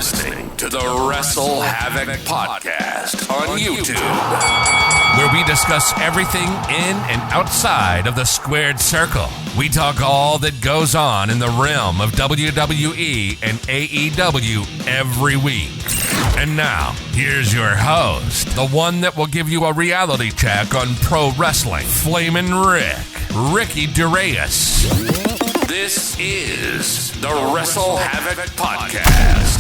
listening to the WrestleHavoc Podcast on YouTube, where we discuss everything in and outside of the squared circle. We talk all that goes on in the realm of WWE and AEW every week. And now, here's your host, the one that will give you a reality check on pro wrestling, Flamin' Ricky DeReyes. This is the WrestleHavoc Podcast.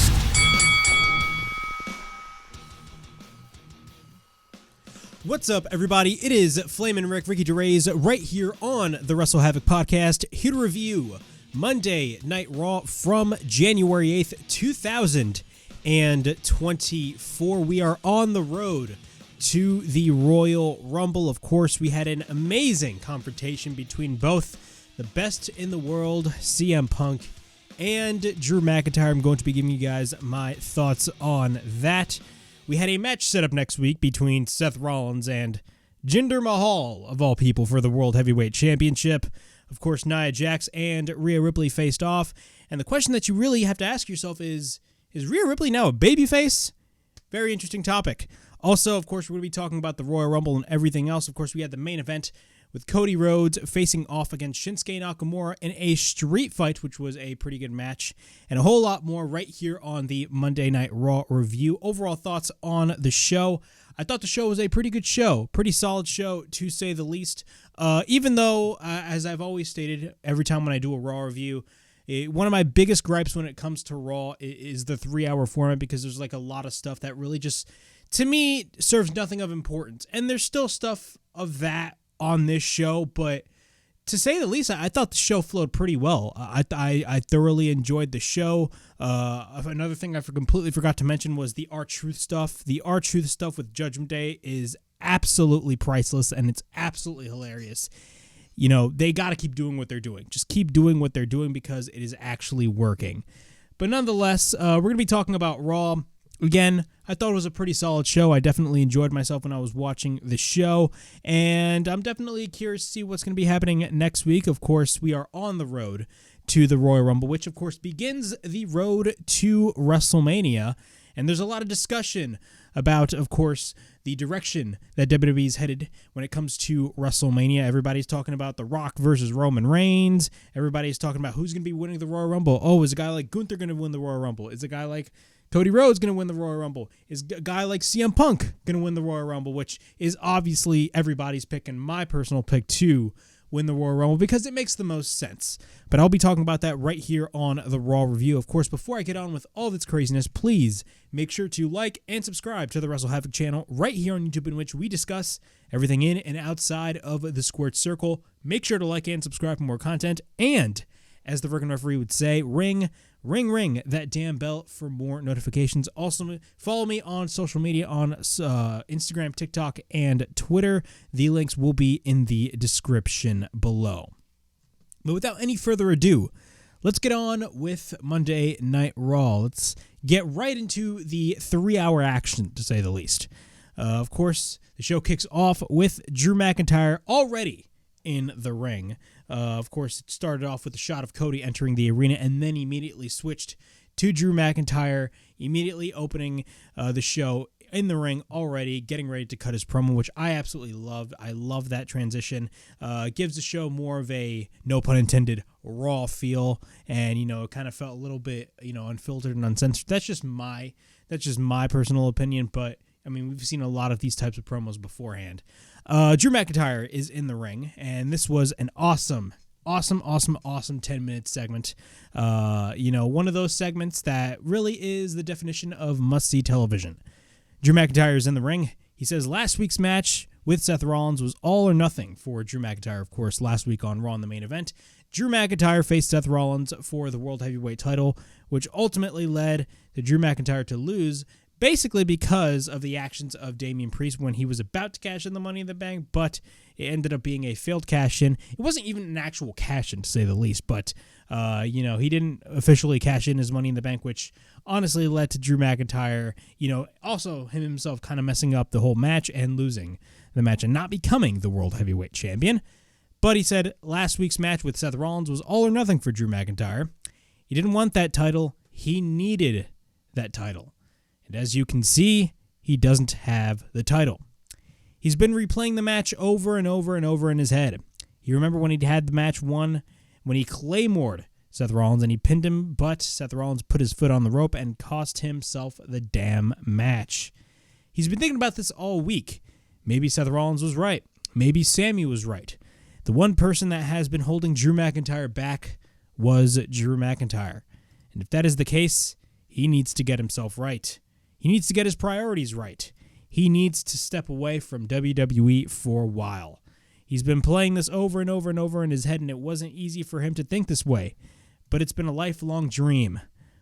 What's up, everybody? It is Flamin' Ricky DeReyes, right here on the WrestleHavoc Podcast, here to review Monday Night Raw from January 8th, 2024. We are on the road to the Royal Rumble. Of course, we had an amazing confrontation between both the best in the world, CM Punk, and Drew McIntyre. I'm going to be giving you guys my thoughts on that. We had a match set up next week between Seth Rollins and Jinder Mahal, of all people, for the World Heavyweight Championship. Of course, Nia Jax and Rhea Ripley faced off. And the question that you really have to ask yourself is Rhea Ripley now a babyface? Very interesting topic. Also, of course, we're going to be talking about the Royal Rumble and everything else. Of course, we had the main event with Cody Rhodes facing off against Shinsuke Nakamura in a street fight, which was a pretty good match, and a whole lot more right here on the Monday Night Raw review. Overall thoughts on the show. I thought the show was a pretty good show, pretty solid show, to say the least. Even though, as I've always stated, every time when I do a Raw review, one of my biggest gripes when it comes to Raw is the 3-hour format, because there's like a lot of stuff that really just, to me, serves nothing of importance. And there's still stuff of that on this show, but to say the least, I thought the show flowed pretty well. I thoroughly enjoyed the show. Another thing I completely forgot to mention was the R-Truth stuff. The R-Truth stuff with Judgment Day is absolutely priceless, and it's absolutely hilarious. You know, they got to keep doing what they're doing. Just keep doing what they're doing because it is actually working. But nonetheless, we're going to be talking about Raw. Again, I thought it was a pretty solid show. I definitely enjoyed myself when I was watching the show, and I'm definitely curious to see what's going to be happening next week. Of course, we are on the road to the Royal Rumble, which, of course, begins the road to WrestleMania, and there's a lot of discussion about, of course, the direction that WWE is headed when it comes to WrestleMania. Everybody's talking about The Rock versus Roman Reigns. Everybody's talking about who's going to be winning the Royal Rumble. Oh, is a guy like Gunther going to win the Royal Rumble? Is a guy like Cody Rhodes going to win the Royal Rumble? Is a guy like CM Punk going to win the Royal Rumble, which is obviously everybody's pick and my personal pick to win the Royal Rumble because it makes the most sense. But I'll be talking about that right here on the Raw review. Of course, before I get on with all this craziness, please make sure to like and subscribe to the WrestleHavoc channel right here on YouTube, in which we discuss everything in and outside of the squared circle. Make sure to like and subscribe for more content, and as the freaking referee would say, ring that damn bell for more notifications. Also, follow me on social media on Instagram, TikTok, and Twitter. The links will be in the description below. But without any further ado, let's get on with Monday Night Raw. Let's get right into the 3-hour action, to say the least. Of course, the show kicks off with Drew McIntyre already in the ring. Of course, it started off with a shot of Cody entering the arena, and then immediately switched to Drew McIntyre, immediately opening the show in the ring already, getting ready to cut his promo, which I absolutely loved. I love that transition. Gives the show more of a, no pun intended, raw feel, and, you know, it kind of felt a little bit, you know, unfiltered and uncensored. That's just my personal opinion, but I mean, we've seen a lot of these types of promos beforehand. Drew McIntyre is in the ring, and this was an awesome 10-minute segment. You know, one of those segments that really is the definition of must-see television. Drew McIntyre is in the ring. He says last week's match with Seth Rollins was all or nothing for Drew McIntyre. Of course, last week on Raw in the main event, Drew McIntyre faced Seth Rollins for the World Heavyweight title, which ultimately led to Drew McIntyre to lose, basically because of the actions of Damian Priest when he was about to cash in the Money in the Bank, but it ended up being a failed cash-in. It wasn't even an actual cash-in, to say the least, but, you know, he didn't officially cash in his Money in the Bank, which honestly led to Drew McIntyre, you know, also him himself kind of messing up the whole match and losing the match and not becoming the World Heavyweight Champion. But he said last week's match with Seth Rollins was all or nothing for Drew McIntyre. He didn't want that title. He needed that title. And as you can see, he doesn't have the title. He's been replaying the match over and over and over in his head. You remember when he had the match won, when he claymored Seth Rollins and he pinned him, but Seth Rollins put his foot on the rope and cost himself the damn match. He's been thinking about this all week. Maybe Seth Rollins was right. Maybe Sammy was right. The one person that has been holding Drew McIntyre back was Drew McIntyre. And if that is the case, he needs to get himself right. He needs to get his priorities right. He needs to step away from WWE for a while. He's been playing this over and over and over in his head, and it wasn't easy for him to think this way. But it's been a lifelong dream.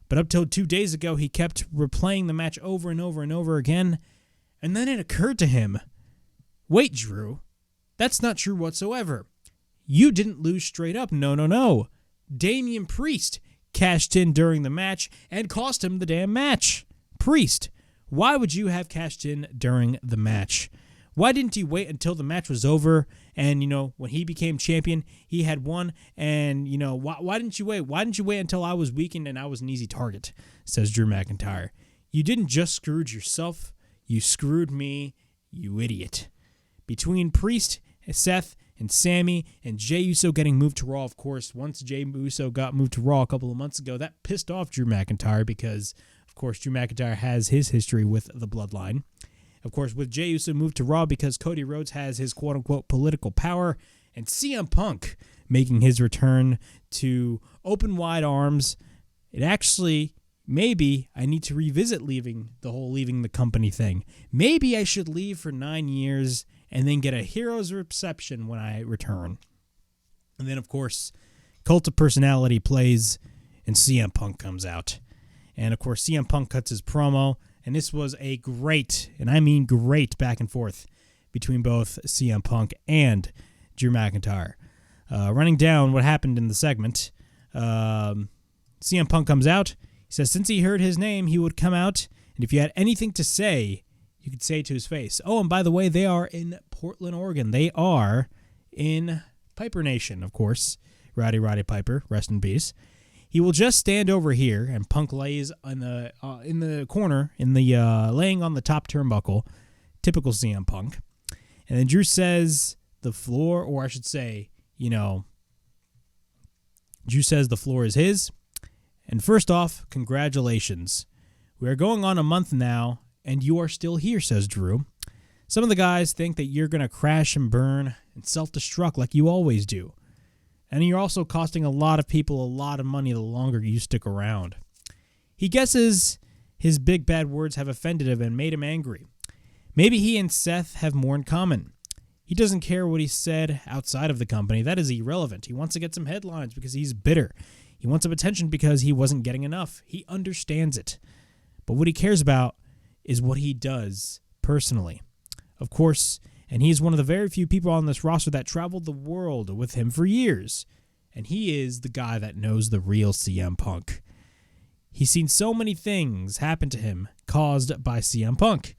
But up till 2 days ago, he kept replaying the match over and over and over again. And then it occurred to him, wait, Drew, that's not true whatsoever. You didn't lose straight up. No. Damian Priest cashed in during the match and cost him the damn match. Priest, why would you have cashed in during the match? Why didn't he wait until the match was over and, when he became champion, he had won and, why didn't you wait? Why didn't you wait until I was weakened and I was an easy target, says Drew McIntyre. You didn't just screw yourself, you screwed me, you idiot. Between Priest, Seth, and Sammy, and Jey Uso getting moved to Raw, of course, once Jey Uso got moved to Raw a couple of months ago, that pissed off Drew McIntyre because, of course, Drew McIntyre has his history with the Bloodline. Of course, with Jey Uso moved to Raw because Cody Rhodes has his quote-unquote political power, and CM Punk making his return to open wide arms. It actually, maybe I need to revisit leaving the company thing. Maybe I should leave for 9 years and then get a hero's reception when I return. And then, of course, Cult of Personality plays, and CM Punk comes out. And, of course, CM Punk cuts his promo, and this was a great, and I mean great, back and forth between both CM Punk and Drew McIntyre. Running down what happened in the segment, CM Punk comes out. He says since he heard his name, he would come out, and if you had anything to say, you could say it to his face. Oh, and by the way, they are in Portland, Oregon. They are in Piper Nation, of course. Roddy Piper, rest in peace. He will just stand over here, and Punk lays in the corner, laying on the top turnbuckle, typical CM Punk. And then Drew says the floor, or I should say, Drew says the floor is his. And first off, congratulations. We are going on a month now, and you are still here, says Drew. Some of the guys think that you're going to crash and burn and self-destruct like you always do. And you're also costing a lot of people a lot of money the longer you stick around. He guesses his big bad words have offended him and made him angry. Maybe he and Seth have more in common. He doesn't care what he said outside of the company. That is irrelevant. He wants to get some headlines because he's bitter. He wants some attention because he wasn't getting enough. He understands it. But what he cares about is what he does personally. Of course, and he's one of the very few people on this roster that traveled the world with him for years. And he is the guy that knows the real CM Punk. He's seen so many things happen to him caused by CM Punk.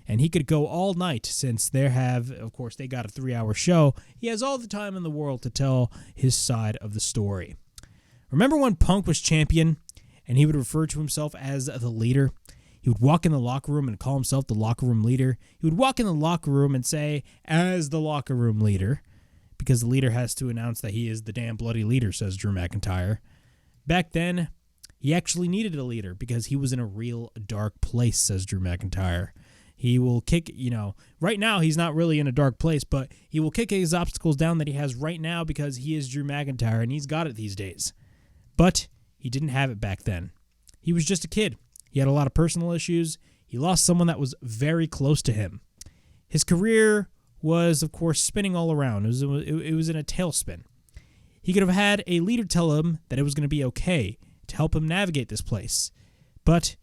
And he could go all night since they got a 3-hour show. He has all the time in the world to tell his side of the story. Remember when Punk was champion and he would refer to himself as the leader? He would walk in the locker room and call himself the locker room leader. He would walk in the locker room and say, as the locker room leader, because the leader has to announce that he is the damn bloody leader, says Drew McIntyre. Back then, he actually needed a leader because he was in a real dark place, says Drew McIntyre. He will kick, right now he's not really in a dark place, but he will kick his obstacles down that he has right now because he is Drew McIntyre and he's got it these days. But he didn't have it back then. He was just a kid. He had a lot of personal issues. He lost someone that was very close to him. His career was, of course, spinning all around. It was in a tailspin. He could have had a leader tell him that it was going to be okay to help him navigate this place. But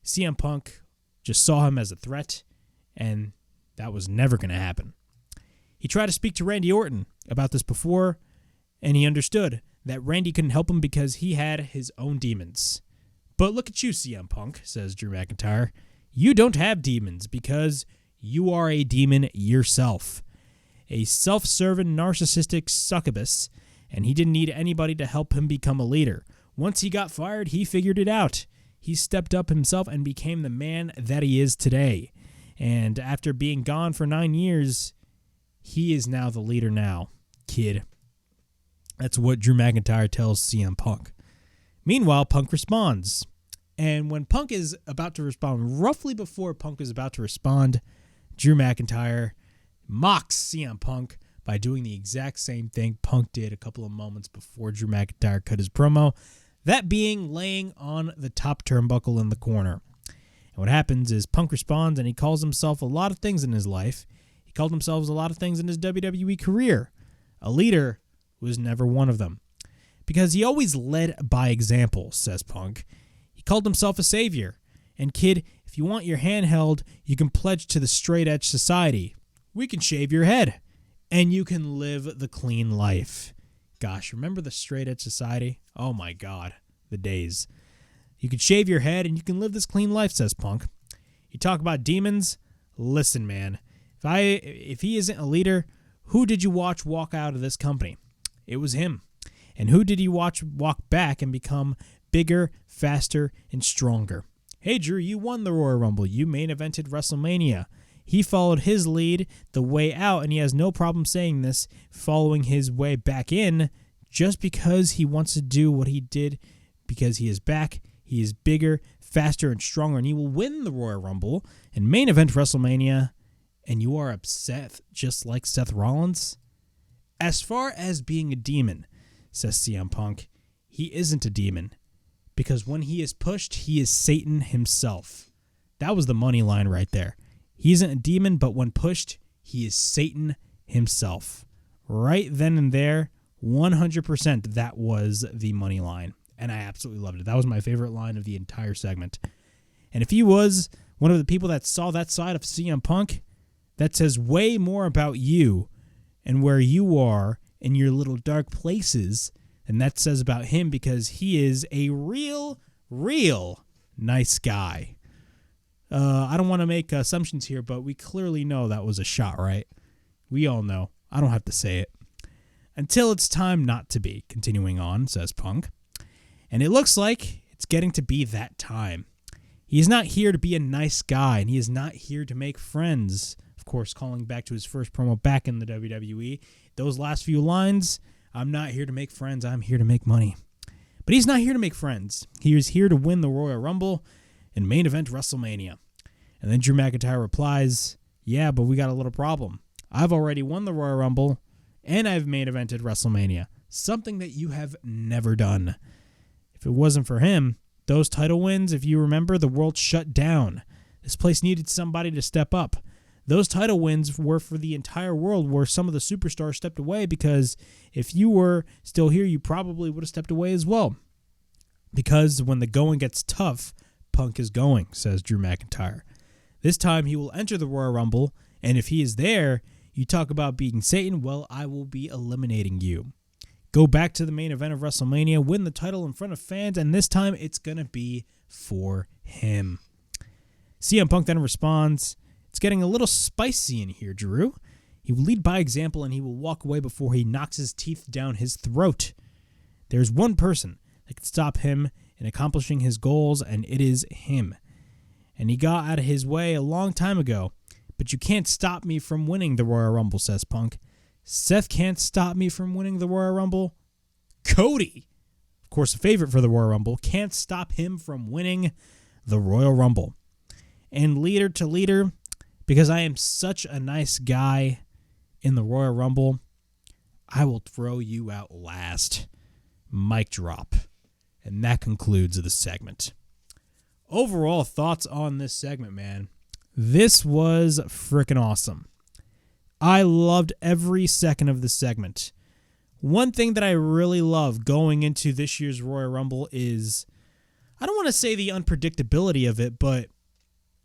CM Punk just saw him as a threat, and that was never going to happen. He tried to speak to Randy Orton about this before, and he understood that Randy couldn't help him because he had his own demons. But look at you, CM Punk, says Drew McIntyre. You don't have demons because you are a demon yourself. A self-serving, narcissistic succubus, and he didn't need anybody to help him become a leader. Once he got fired, he figured it out. he stepped up himself and became the man that he is today. And after being gone for 9 years, he is now the leader now, kid. That's what Drew McIntyre tells CM Punk. Meanwhile, Punk responds. And when Punk is about to respond, roughly before Punk is about to respond, Drew McIntyre mocks CM Punk by doing the exact same thing Punk did a couple of moments before Drew McIntyre cut his promo, that being laying on the top turnbuckle in the corner. And what happens is Punk responds and he calls himself a lot of things in his life. He called himself a lot of things in his WWE career. A leader was never one of them. Because he always led by example, says Punk. He called himself a savior. And kid, if you want your hand held, you can pledge to the straight edge society. We can shave your head. And you can live the clean life. Gosh, remember the straight edge society? Oh my God, the days. You can shave your head and you can live this clean life, says Punk. You talk about demons? Listen, man. If he isn't a leader, who did you watch walk out of this company? It was him. And who did you watch walk back and become bigger, faster, and stronger? Hey, Drew, you won the Royal Rumble. You main evented WrestleMania. He followed his lead the way out, and he has no problem saying this, following his way back in, just because he wants to do what he did, because he is back, he is bigger, faster, and stronger, and he will win the Royal Rumble and main event WrestleMania, and you are upset just like Seth Rollins? As far as being a demon, says CM Punk, he isn't a demon, because when he is pushed, he is Satan himself. That was the money line right there. He isn't a demon, but when pushed, he is Satan himself. Right then and there, 100% that was the money line. And I absolutely loved it. That was my favorite line of the entire segment. And if he was one of the people that saw that side of CM Punk, that says way more about you and where you are in your little dark places than that says about him, because he is a real nice guy. I don't want to make assumptions here, but we clearly know that was a shot, right? We all know. I don't have to say it. Until it's time not to be. Continuing on, says Punk. And it looks like it's getting to be that time. He is not here to be a nice guy, and he is not here to make friends. Of course, calling back to his first promo back in the WWE. Those last few lines, I'm not here to make friends, I'm here to make money. But he's not here to make friends. He is here to win the Royal Rumble and main event WrestleMania. And then Drew McIntyre replies, yeah, but we got a little problem. I've already won the Royal Rumble, and I've main evented WrestleMania. Something that you have never done. If it wasn't for him, those title wins, if you remember, the world shut down. This place needed somebody to step up. Those title wins were for the entire world, where some of the superstars stepped away, because if you were still here, you probably would have stepped away as well. Because when the going gets tough, Punk is going, says Drew McIntyre. This time he will enter the Royal Rumble, and if he is there, you talk about beating Satan, well, I will be eliminating you. Go back to the main event of WrestleMania, win the title in front of fans, and this time it's going to be for him. CM Punk then responds, it's getting a little spicy in here, Drew. He will lead by example, and he will walk away before he knocks his teeth down his throat. There's one person that can stop him in accomplishing his goals, and it is him. And he got out of his way a long time ago, but you can't stop me from winning the Royal Rumble, says Punk. Seth can't stop me from winning the Royal Rumble. Cody, of course a favorite for the Royal Rumble, can't stop him from winning the Royal Rumble. And leader to leader, because I am such a nice guy in the Royal Rumble, I will throw you out last. Mic drop. And that concludes the segment. Overall thoughts on this segment, man. This was freaking awesome. I loved every second of the segment. One thing that I really love going into this year's Royal Rumble is, I don't want to say the unpredictability of it, but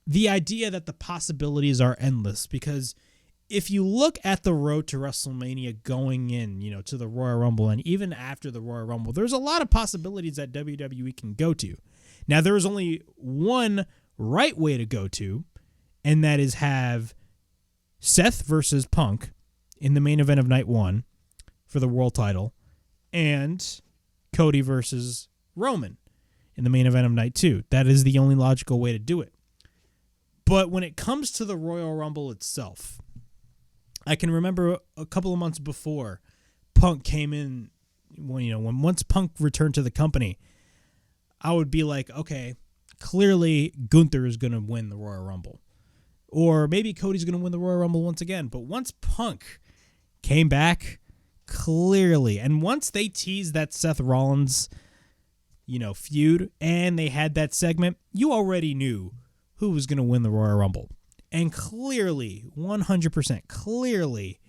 the idea that the possibilities are endless. Because if you look at the road to WrestleMania going in, to the Royal Rumble, and even after the Royal Rumble, there's a lot of possibilities that WWE can go to. Now, there is only one right way to go to, and that is have Seth versus Punk in the main event of night one for the world title, and Cody versus Roman in the main event of night 2. That is the only logical way to do it. But when it comes to the Royal Rumble itself, I can remember a couple of months before Punk came in, when once Punk returned to the company, I would be like, okay, clearly Gunther is going to win the Royal Rumble. Or maybe Cody's going to win the Royal Rumble once again. But once Punk came back, clearly, and once they teased that Seth Rollins, feud, and they had that segment, you already knew who was going to win the Royal Rumble. And clearly, 100% clearly,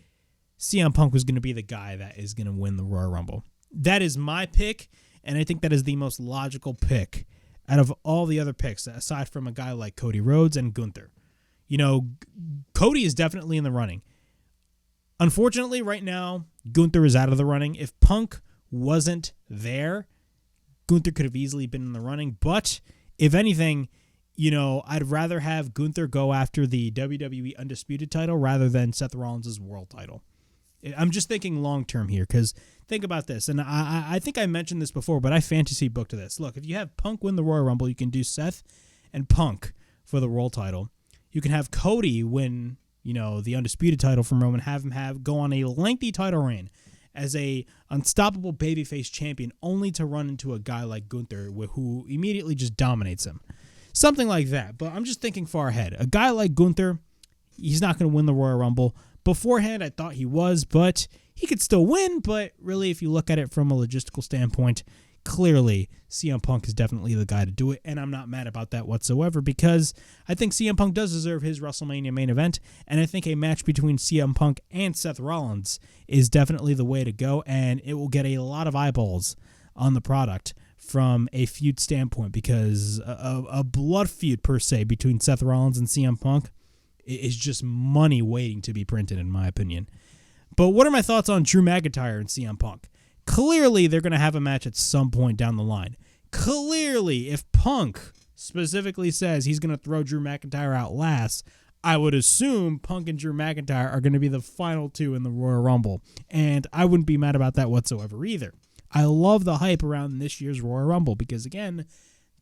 CM Punk was going to be the guy that is going to win the Royal Rumble. That is my pick, and I think that is the most logical pick out of all the other picks, aside from a guy like Cody Rhodes and Gunther. Cody is definitely in the running. Unfortunately, right now, Gunther is out of the running. If Punk wasn't there, Gunther could have easily been in the running. But if anything, I'd rather have Gunther go after the WWE Undisputed title rather than Seth Rollins' world title. I'm just thinking long-term here, because think about this, and I think I mentioned this before, but I fantasy booked this. Look, if you have Punk win the Royal Rumble, you can do Seth and Punk for the world title. You can have Cody win, the Undisputed title from Roman, have him go on a lengthy title reign as a unstoppable babyface champion, only to run into a guy like Gunther who immediately just dominates him. Something like that, but I'm just thinking far ahead. A guy like Gunther, he's not going to win the Royal Rumble. Beforehand, I thought he was, but he could still win. But really, if you look at it from a logistical standpoint, clearly CM Punk is definitely the guy to do it, and I'm not mad about that whatsoever, because I think CM Punk does deserve his WrestleMania main event, and I think a match between CM Punk and Seth Rollins is definitely the way to go, and it will get a lot of eyeballs on the product from a feud standpoint, because a blood feud per se between Seth Rollins and CM Punk is just money waiting to be printed, in my opinion. But what are my thoughts on Drew McIntyre and CM Punk? Clearly, they're going to have a match at some point down the line. Clearly, if Punk specifically says he's going to throw Drew McIntyre out last, I would assume Punk and Drew McIntyre are going to be the final two in the Royal Rumble. And I wouldn't be mad about that whatsoever either. I love the hype around this year's Royal Rumble because, again,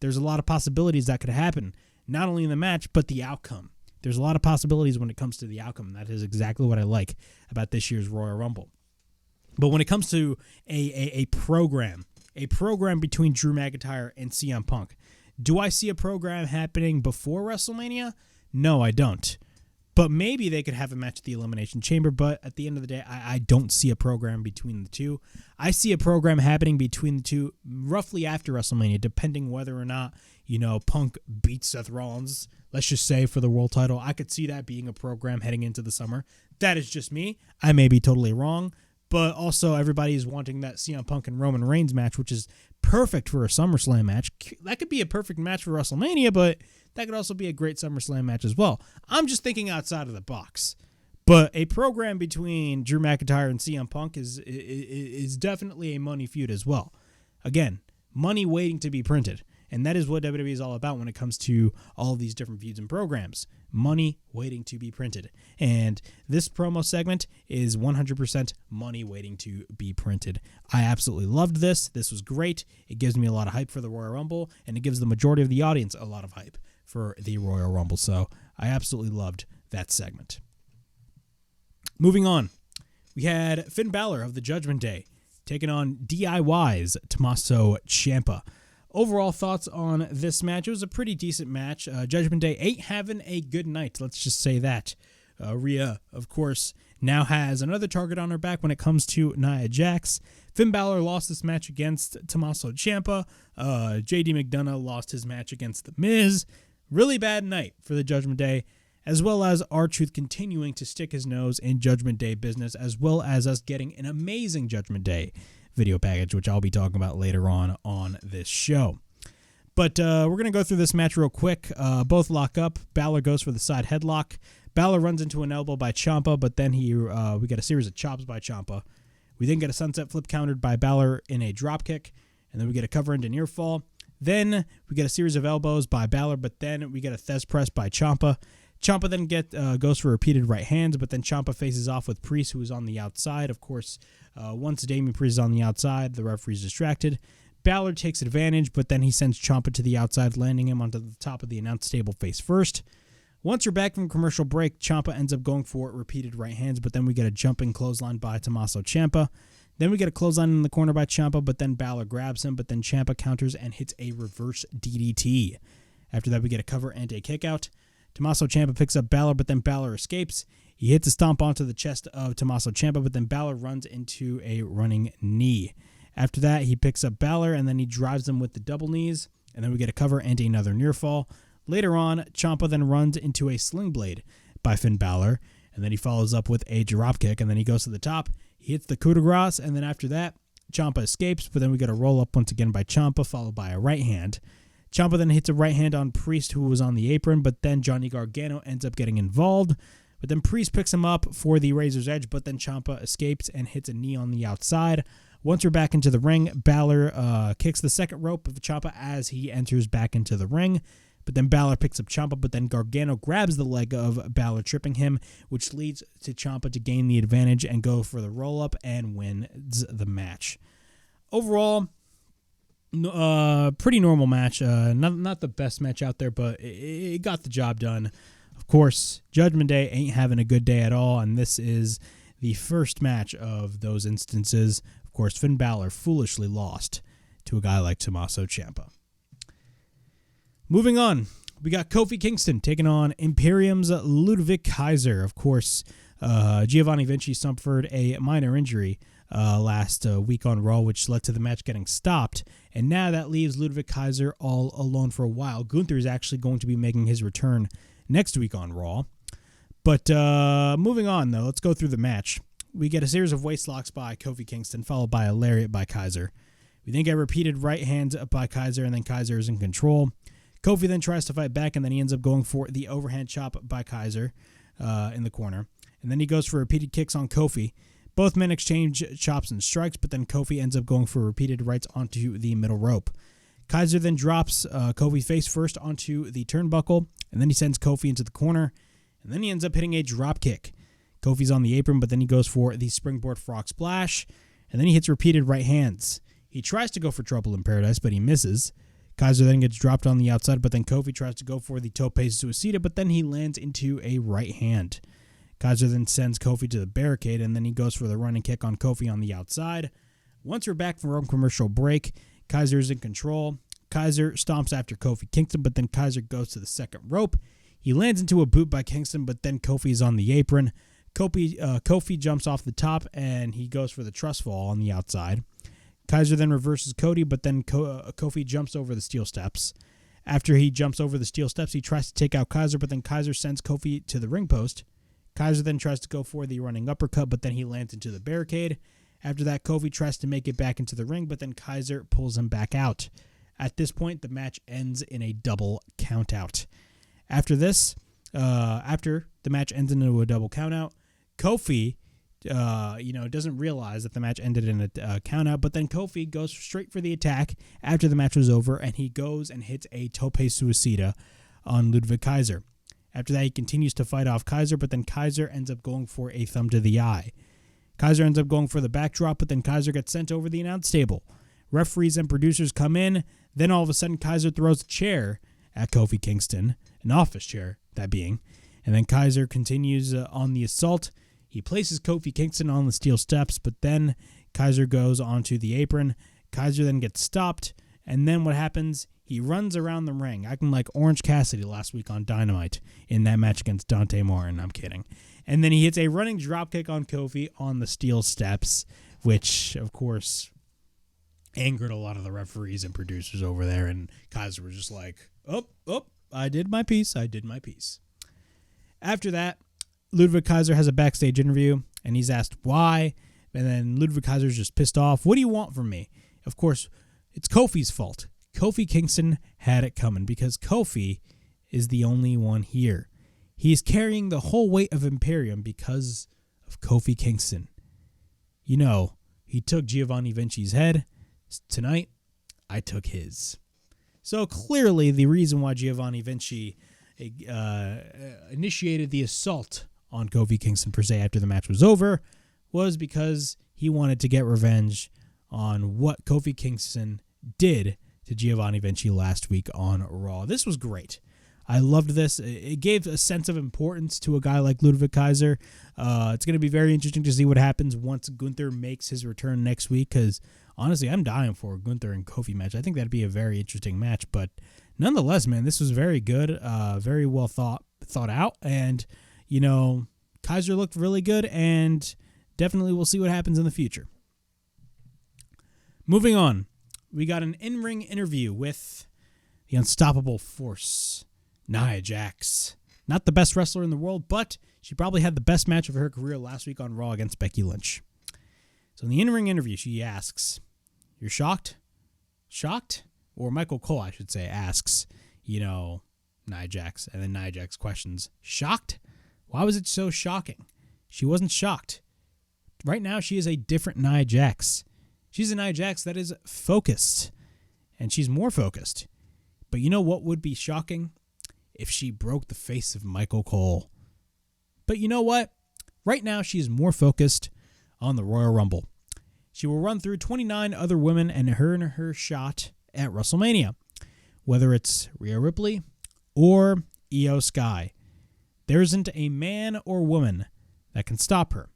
there's a lot of possibilities that could happen, not only in the match, but the outcome. There's a lot of possibilities when it comes to the outcome. That is exactly what I like about this year's Royal Rumble. But when it comes to a program between Drew McIntyre and CM Punk, do I see a program happening before WrestleMania? No, I don't. But maybe they could have a match at the Elimination Chamber, but at the end of the day, I don't see a program between the two. I see a program happening between the two roughly after WrestleMania, depending whether or not, Punk beats Seth Rollins, let's just say, for the world title. I could see that being a program heading into the summer. That is just me. I may be totally wrong, but also everybody is wanting that CM Punk and Roman Reigns match, which is perfect for a SummerSlam match. That could be a perfect match for WrestleMania, but that could also be a great SummerSlam match as well. I'm just thinking outside of the box. But a program between Drew McIntyre and CM Punk is definitely a money feud as well. Again, money waiting to be printed. And that is what WWE is all about when it comes to all of these different feuds and programs. Money waiting to be printed. And this promo segment is 100% money waiting to be printed. I absolutely loved this. This was great. It gives me a lot of hype for the Royal Rumble, and it gives the majority of the audience a lot of hype for the Royal Rumble. So I absolutely loved that segment. Moving on, we had Finn Balor of the Judgment Day taking on DIY's Tommaso Ciampa. Overall thoughts on this match? It was a pretty decent match. Judgment Day ain't having a good night. Let's just say that. Rhea, of course, now has another target on her back when it comes to Nia Jax. Finn Balor lost this match against Tommaso Ciampa. JD McDonough lost his match against The Miz. Really bad night for the Judgment Day, as well as R-Truth continuing to stick his nose in Judgment Day business, as well as us getting an amazing Judgment Day video package, which I'll be talking about later on this show. But we're going to go through this match real quick. Both lock up. Balor goes for the side headlock. Balor runs into an elbow by Ciampa, but then we get a series of chops by Ciampa. We then get a sunset flip countered by Balor in a dropkick, and then we get a cover into near fall. Then we get a series of elbows by Balor, but then we get a Thez press by Ciampa. Ciampa then goes for repeated right hands, but then Ciampa faces off with Priest, who is on the outside. Of course, once Damian Priest is on the outside, the referee's distracted. Balor takes advantage, but then he sends Ciampa to the outside, landing him onto the top of the announce table face first. Once we're back from commercial break, Ciampa ends up going for repeated right hands, but then we get a jumping clothesline by Tommaso Ciampa. Then we get a clothesline in the corner by Ciampa, but then Balor grabs him, but then Ciampa counters and hits a reverse DDT. After that, we get a cover and a kickout. Tommaso Ciampa picks up Balor, but then Balor escapes. He hits a stomp onto the chest of Tommaso Ciampa, but then Balor runs into a running knee. After that, he picks up Balor, and then he drives him with the double knees, and then we get a cover and another near fall. Later on, Ciampa then runs into a sling blade by Finn Balor, and then he follows up with a dropkick, and then he goes to the top. He hits the coup de grace, and then after that, Ciampa escapes, but then we get a roll-up once again by Ciampa, followed by a right hand. Ciampa then hits a right hand on Priest, who was on the apron, but then Johnny Gargano ends up getting involved. But then Priest picks him up for the Razor's Edge, but then Ciampa escapes and hits a knee on the outside. Once we're back into the ring, Balor kicks the second rope of Ciampa as he enters back into the ring. But then Balor picks up Ciampa, but then Gargano grabs the leg of Balor, tripping him, which leads to Ciampa to gain the advantage and go for the roll-up and wins the match. Overall, pretty normal match. Not the best match out there, but it got the job done. Of course, Judgment Day ain't having a good day at all, and this is the first match of those instances. Of course, Finn Balor foolishly lost to a guy like Tommaso Ciampa. Moving on, we got Kofi Kingston taking on Imperium's Ludwig Kaiser. Of course, Giovanni Vinci suffered a minor injury last week on Raw, which led to the match getting stopped. And now that leaves Ludwig Kaiser all alone for a while. Gunther is actually going to be making his return next week on Raw. But moving on, though, let's go through the match. We get a series of waist locks by Kofi Kingston, followed by a lariat by Kaiser. We then get repeated right hands by Kaiser, and then Kaiser is in control. Kofi then tries to fight back, and then he ends up going for the overhand chop by Kaiser in the corner. And then he goes for repeated kicks on Kofi. Both men exchange chops and strikes, but then Kofi ends up going for repeated rights onto the middle rope. Kaiser then drops Kofi face first onto the turnbuckle, and then he sends Kofi into the corner, and then he ends up hitting a drop kick. Kofi's on the apron, but then he goes for the springboard frog splash, and then he hits repeated right hands. He tries to go for Trouble in Paradise, but he misses. Kaiser then gets dropped on the outside, but then Kofi tries to go for the tope suicida, but then he lands into a right hand. Kaiser then sends Kofi to the barricade, and then he goes for the running kick on Kofi on the outside. Once we're back from commercial break, Kaiser is in control. Kaiser stomps after Kofi Kingston, but then Kaiser goes to the second rope. He lands into a boot by Kingston, but then Kofi is on the apron. Kofi jumps off the top, and he goes for the trust fall on the outside. Kaiser then reverses Cody, but then Kofi jumps over the steel steps. After he jumps over the steel steps, he tries to take out Kaiser, but then Kaiser sends Kofi to the ring post. Kaiser then tries to go for the running uppercut, but then he lands into the barricade. After that, Kofi tries to make it back into the ring, but then Kaiser pulls him back out. At this point, the match ends in a double countout. After the match ends into a double countout, Kofi doesn't realize that the match ended in a countout, but then Kofi goes straight for the attack after the match was over, and he goes and hits a tope suicida on Ludwig Kaiser. After that, he continues to fight off Kaiser, but then Kaiser ends up going for a thumb to the eye. Kaiser ends up going for the backdrop, but then Kaiser gets sent over the announce table. Referees and producers come in. Then all of a sudden, Kaiser throws a chair at Kofi Kingston, an office chair, that being. And then Kaiser continues on the assault. He places Kofi Kingston on the steel steps, but then Kaiser goes onto the apron. Kaiser then gets stopped, and then what happens? He runs around the ring, acting like Orange Cassidy last week on Dynamite in that match against Dante Martin. I'm kidding. And then he hits a running dropkick on Kofi on the steel steps, which, of course, angered a lot of the referees and producers over there, and Kaiser was just like, oh, I did my piece. After that, Ludwig Kaiser has a backstage interview, and he's asked why, and then Ludwig Kaiser's just pissed off. What do you want from me? Of course, it's Kofi's fault. Kofi Kingston had it coming because Kofi is the only one here. He's carrying the whole weight of Imperium because of Kofi Kingston. You know, he took Giovanni Vinci's head. Tonight, I took his. So clearly the reason why Giovanni Vinci initiated the assault on Kofi Kingston per se after the match was over was because he wanted to get revenge on what Kofi Kingston did to Giovanni Vinci last week on Raw. This was great. I loved this. It gave a sense of importance to a guy like Ludwig Kaiser. It's going to be very interesting to see what happens once Gunther makes his return next week, because honestly, I'm dying for a Gunther and Kofi match. I think that'd be a very interesting match, but nonetheless, man, this was very good, very well thought out, and, you know, Kaiser looked really good, and definitely we'll see what happens in the future. Moving on, we got an in-ring interview with the Unstoppable Force, Nia Jax. Not the best wrestler in the world, but she probably had the best match of her career last week on Raw against Becky Lynch. So in the in-ring interview, she asks, "You're shocked?" Shocked? Or Michael Cole, I should say, asks, Nia Jax. And then Nia Jax questions, "Shocked? Why was it so shocking?" She wasn't shocked. Right now, she is a different Nia Jax. She's a Nia Jax that is focused. And she's more focused. But you know what would be shocking? If she broke the face of Michael Cole. But you know what? Right now, she is more focused on the Royal Rumble. She will run through 29 other women and her shot at WrestleMania. Whether it's Rhea Ripley or Io Sky. There isn't a man or woman that can stop her.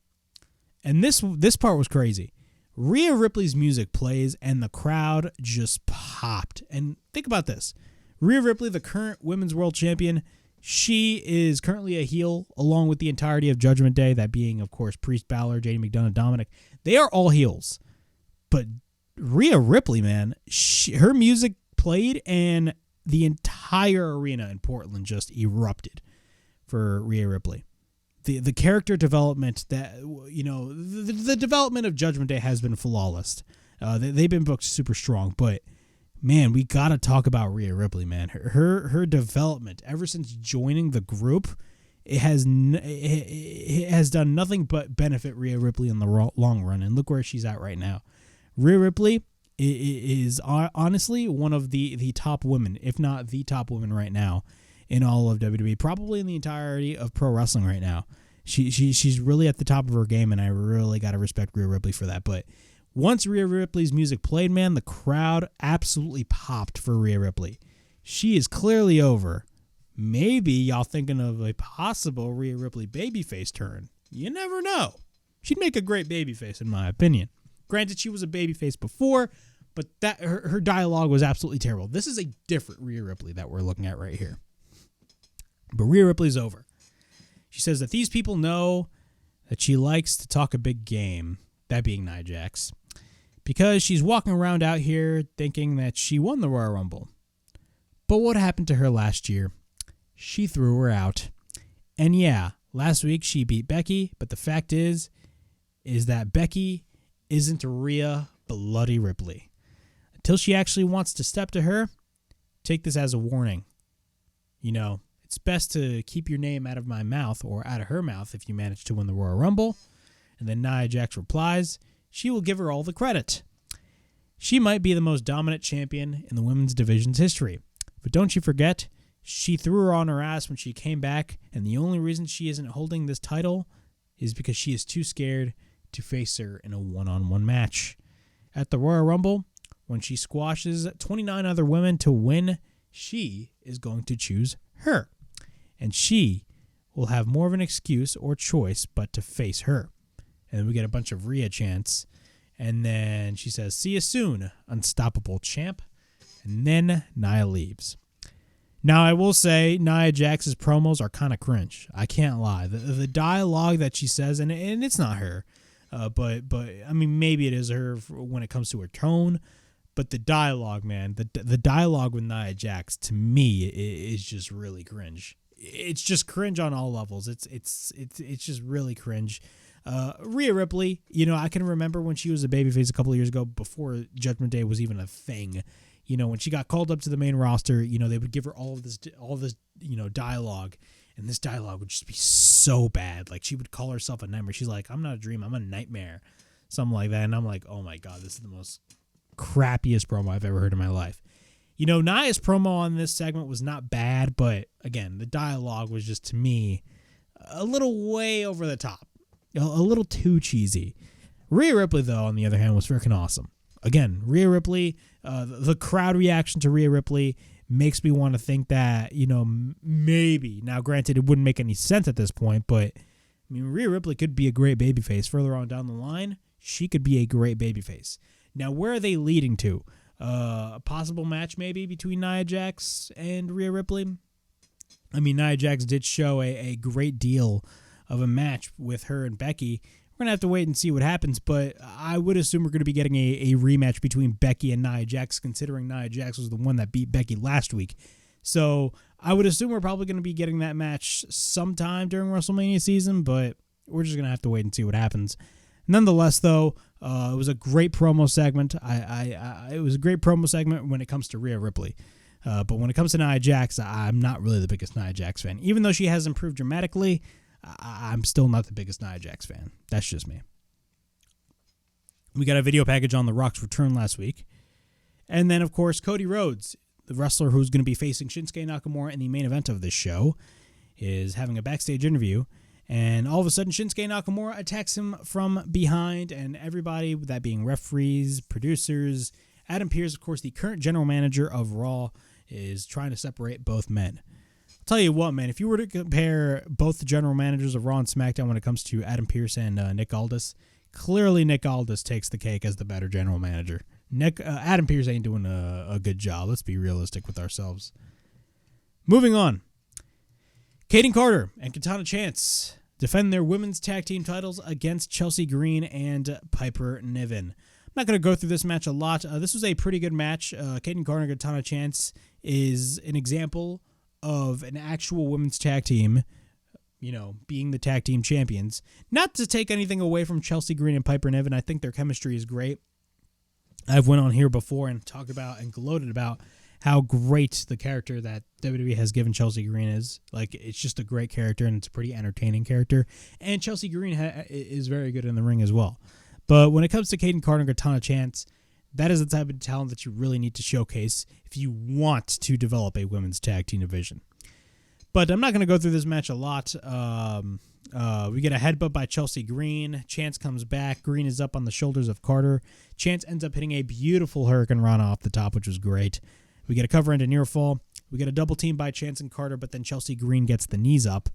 And this part was crazy. Rhea Ripley's music plays and the crowd just popped. And think about this. Rhea Ripley, the current Women's World Champion, she is currently a heel along with the entirety of Judgment Day, that being, of course, Priest, Balor, JD McDonough, Dominic. They are all heels. But Rhea Ripley, man, her music played and the entire arena in Portland just erupted for Rhea Ripley. The character development that, the development of Judgment Day has been flawless. They've been booked super strong, but man, we got to talk about Rhea Ripley, man. Her development ever since joining the group, it has done nothing but benefit Rhea Ripley in the long run, and look where she's at right now. Rhea Ripley is honestly one of the top women, if not the top woman right now in all of WWE, probably in the entirety of pro wrestling right now. She's really at the top of her game, and I really got to respect Rhea Ripley for that. But once Rhea Ripley's music played, man, the crowd absolutely popped for Rhea Ripley. She is clearly over. Maybe y'all thinking of a possible Rhea Ripley babyface turn. You never know. She'd make a great babyface, in my opinion. Granted, she was a babyface before, but that her dialogue was absolutely terrible. This is a different Rhea Ripley that we're looking at right here. But Rhea Ripley's over. She says that these people know that she likes to talk a big game, that being Nia Jax, because she's walking around out here thinking that she won the Royal Rumble. But what happened to her last year? She threw her out. And yeah, last week she beat Becky, but the fact is that Becky isn't Rhea Bloody Ripley. Until she actually wants to step to her, take this as a warning. It's best to keep your name out of my mouth, or out of her mouth, if you manage to win the Royal Rumble. And then Nia Jax replies, she will give her all the credit. She might be the most dominant champion in the women's division's history. But don't you forget, she threw her on her ass when she came back, and the only reason she isn't holding this title is because she is too scared to face her in a one-on-one match. At the Royal Rumble, when she squashes 29 other women to win, she is going to choose her. And she will have more of an excuse or choice but to face her. And then we get a bunch of Rhea chants. And then she says, see you soon, unstoppable champ. And then Nia leaves. Now, I will say Nia Jax's promos are kind of cringe. I can't lie. The dialogue that she says, and it's not her, but I mean, maybe it is her when it comes to her tone. But the dialogue, man, the dialogue with Nia Jax, to me, is just really cringe. It's just cringe on all levels. It's just really cringe. Rhea Ripley, I can remember when she was a babyface a couple of years ago, before Judgment Day was even a thing. When she got called up to the main roster, they would give her all this dialogue, and this dialogue would just be so bad. Like, she would call herself a nightmare. She's like, I'm not a dream, I'm a nightmare, something like that. And I'm like, oh my god, this is the most crappiest promo I've ever heard in my life. Nia's promo on this segment was not bad, but again, the dialogue was just, to me, a little way over the top, a little too cheesy. Rhea Ripley, though, on the other hand, was freaking awesome. again, Rhea Ripley, the crowd reaction to Rhea Ripley makes me want to think that, maybe. Now, granted, it wouldn't make any sense at this point, but, Rhea Ripley could be a great babyface. Further on down the line, she could be a great babyface. Now, where are they leading to? A possible match, maybe, between Nia Jax and Rhea Ripley? Nia Jax did show a great deal of a match with her and Becky. We're going to have to wait and see what happens, but I would assume we're going to be getting a rematch between Becky and Nia Jax, considering Nia Jax was the one that beat Becky last week. So I would assume we're probably going to be getting that match sometime during WrestleMania season, but we're just going to have to wait and see what happens. Nonetheless, though, it was a great promo segment. It was a great promo segment when it comes to Rhea Ripley. But when it comes to Nia Jax, I'm not really the biggest Nia Jax fan. Even though she has improved dramatically, I'm still not the biggest Nia Jax fan. That's just me. We got a video package on The Rock's return last week. And then, of course, Cody Rhodes, the wrestler who's going to be facing Shinsuke Nakamura in the main event of this show, is having a backstage interview. And all of a sudden, Shinsuke Nakamura attacks him from behind, and everybody, that being referees, producers, Adam Pearce, of course, the current general manager of Raw, is trying to separate both men. I'll tell you what, man, if you were to compare both the general managers of Raw and SmackDown when it comes to Adam Pearce and Nick Aldis, clearly Nick Aldis takes the cake as the better general manager. Adam Pearce ain't doing a good job. Let's be realistic with ourselves. Moving on. Kayden Carter and Kitana Chance defend their women's tag team titles against Chelsea Green and Piper Niven. I'm not going to go through this match a lot. This was a pretty good match. Kayden Carter and Kitana Chance is an example of an actual women's tag team, being the tag team champions. Not to take anything away from Chelsea Green and Piper Niven. I think their chemistry is great. I've went on here before and talked about and gloated about how great the character that WWE has given Chelsea Green is. It's just a great character, and it's a pretty entertaining character. And Chelsea Green is very good in the ring as well. But when it comes to Kayden Carter and Kitana Chance, that is the type of talent that you really need to showcase if you want to develop a women's tag team division. But I'm not going to go through this match a lot. We get a headbutt by Chelsea Green. Chance comes back. Green is up on the shoulders of Carter. Chance ends up hitting a beautiful Hurricane Rana off the top, which was great. We get a cover into near fall. We get a double team by Chance and Carter, but then Chelsea Green gets the knees up.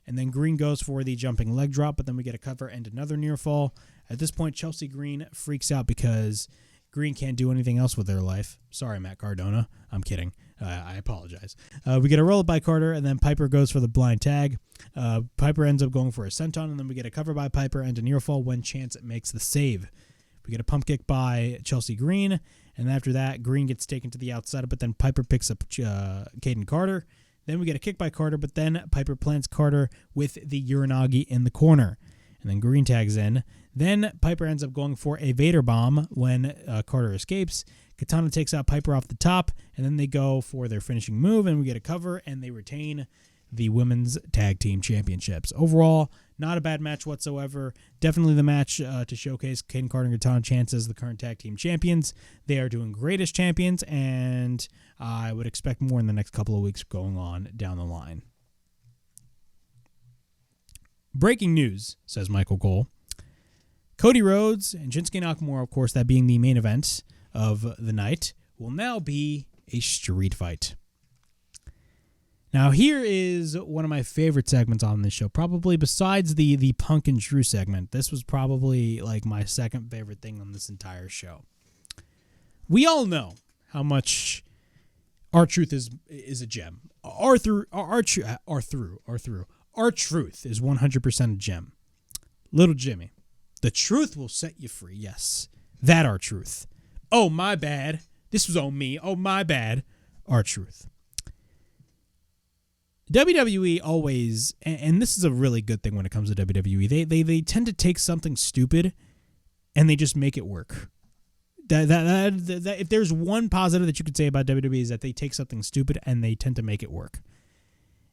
And then Green goes for the jumping leg drop, but then we get a cover and another near fall. At this point, Chelsea Green freaks out because Green can't do anything else with their life. Sorry, Matt Cardona. I'm kidding. I apologize. We get a roll-up by Carter, and then Piper goes for the blind tag. Piper ends up going for a senton, and then we get a cover by Piper and a near fall when Chance makes the save. We get a pump kick by Chelsea Green, and after that, Green gets taken to the outside, but then Piper picks up Kayden Carter. Then we get a kick by Carter, but then Piper plants Carter with the Uranagi in the corner. And then Green tags in. Then Piper ends up going for a Vader bomb when Carter escapes. Kitana takes out Piper off the top, and then they go for their finishing move, and we get a cover, and they retain the Women's Tag Team Championships. Overall, not a bad match whatsoever. Definitely the match to showcase Kayden Carter and Kitana Chance as the current Tag Team Champions. They are doing great as champions, and I would expect more in the next couple of weeks going on down the line. Breaking news, says Michael Cole. Cody Rhodes and Shinsuke Nakamura, of course, that being the main event of the night, will now be a street fight. Now, here is one of my favorite segments on this show, probably besides the Punk and Drew segment. This was probably my second favorite thing on this entire show. We all know how much R-Truth is a gem. R-Truth is 100% a gem. Little Jimmy. The truth will set you free. Yes. That R-Truth. Oh, my bad. This was on me. Oh, my bad. R-Truth. WWE always, and this is a really good thing when it comes to WWE, they tend to take something stupid and they just make it work. That if there's one positive that you could say about WWE is that they take something stupid and they tend to make it work.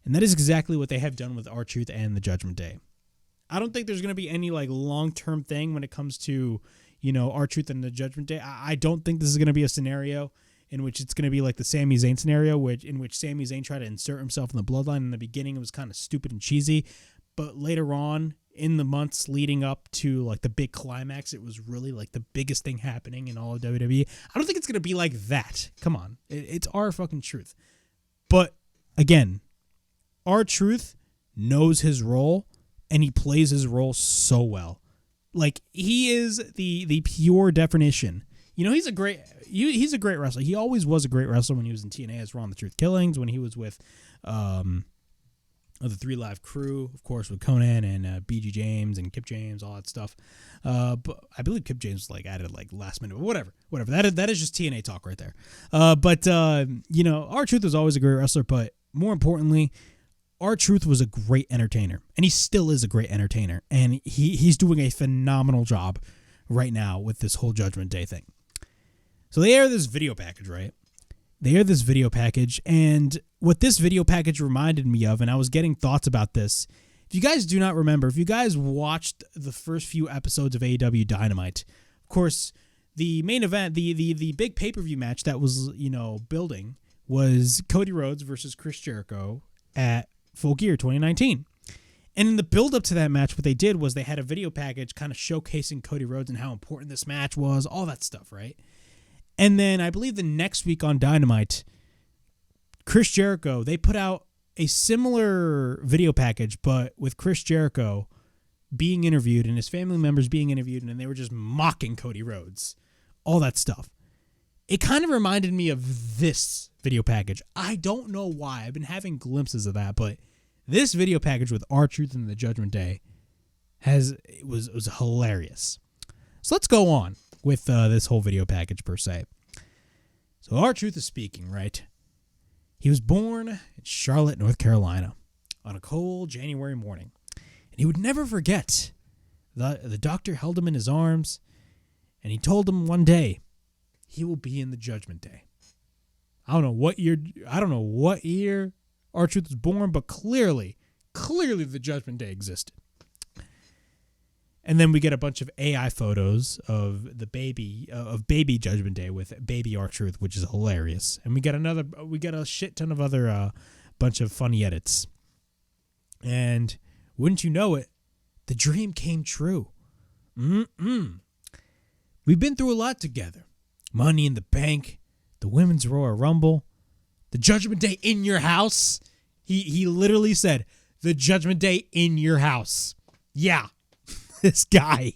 And that is exactly what they have done with R-Truth and the Judgment Day. I don't think there's going to be any long-term thing when it comes to, R-Truth and the Judgment Day. I don't think this is going to be a scenario in which it's going to be like the Sami Zayn scenario, in which Sami Zayn tried to insert himself in the bloodline. In the beginning, it was kind of stupid and cheesy, but later on, in the months leading up to like the big climax, it was really like the biggest thing happening in all of WWE. I don't think it's going to be like that. Come on. It's our fucking truth. But again, R-Truth knows his role and he plays his role so well. Like, he is the pure definition. You know, he's a great wrestler. He always was a great wrestler when he was in TNA as Raw and the Truth Killings, when he was with the 3 Live Crew, of course, with Conan and BG James and Kip James, all that stuff. But I believe Kip James like added like last minute, but whatever. That is just TNA talk right there. But you know, R-Truth was always a great wrestler, but more importantly, R-Truth was a great entertainer, and he still is a great entertainer, and he's doing a phenomenal job right now with this whole Judgment Day thing. So they air this video package, right? They air this video package, and what this video package reminded me of, and I was getting thoughts about this, if you guys do not remember, if you guys watched the first few episodes of AEW Dynamite, of course, the main event, the big pay-per-view match that was, you know, building was Cody Rhodes versus Chris Jericho at Full Gear 2019. And in the build-up to that match, what they did was they had a video package kind of showcasing Cody Rhodes and how important this match was, all that stuff, right? And then I believe the next week on Dynamite, Chris Jericho, they put out a similar video package, but with Chris Jericho being interviewed and his family members being interviewed, and they were just mocking Cody Rhodes, all that stuff. It kind of reminded me of this video package. I don't know why. I've been having glimpses of that, but this video package with R-Truth and the Judgment Day was hilarious. So let's go on with this whole video package per se. So R-Truth is speaking, right? He was born in Charlotte, North Carolina on a cold January morning, and he would never forget. The doctor held him in his arms, and he told him one day he will be in the Judgment Day. I don't know what year R-Truth was born, but clearly the Judgment Day existed. And then we get a bunch of AI photos of the baby Judgment Day with baby R-Truth, which is hilarious. And we get a shit ton of other bunch of funny edits. And wouldn't you know it, the dream came true. We've been through a lot together. Money in the Bank, the Women's Royal Rumble, the Judgment Day in your house. He literally said, the Judgment Day in your house. Yeah. This guy.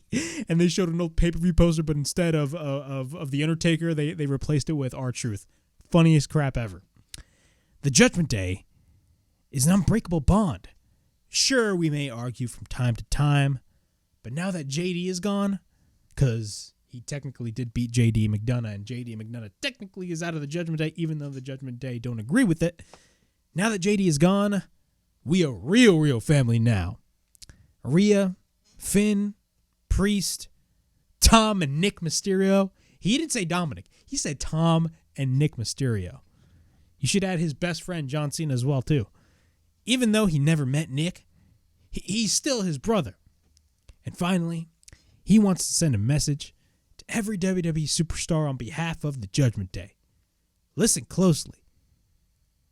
And they showed an old pay-per-view poster, but instead of The Undertaker, they replaced it with R-Truth. Funniest crap ever. The Judgment Day is an unbreakable bond. Sure, we may argue from time to time, but now that JD is gone, because he technically did beat JD McDonough, and JD McDonough technically is out of the Judgment Day, even though the Judgment Day don't agree with it. Now that JD is gone, we are real family now. Rhea, Finn, Priest, Tom, and Nick Mysterio. He didn't say Dominic. He said Tom and Nick Mysterio. You should add his best friend, John Cena, as well, too. Even though he never met Nick, he's still his brother. And finally, he wants to send a message to every WWE superstar on behalf of the Judgment Day. Listen closely,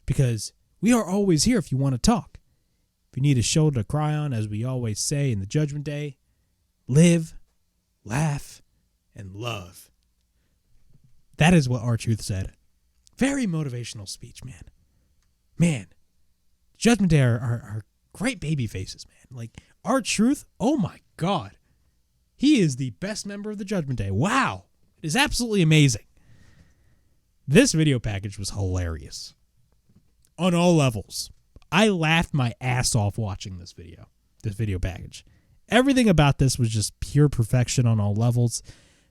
because we are always here if you want to talk. If you need a shoulder to cry on, as we always say in the Judgment Day, live, laugh, and love. That is what R-Truth said. Very motivational speech, man. Man, Judgment Day are great baby faces, man. Like, R-Truth, oh my God. He is the best member of the Judgment Day. Wow. It is absolutely amazing. This video package was hilarious. On all levels. I laughed my ass off watching this video package. Everything about this was just pure perfection on all levels.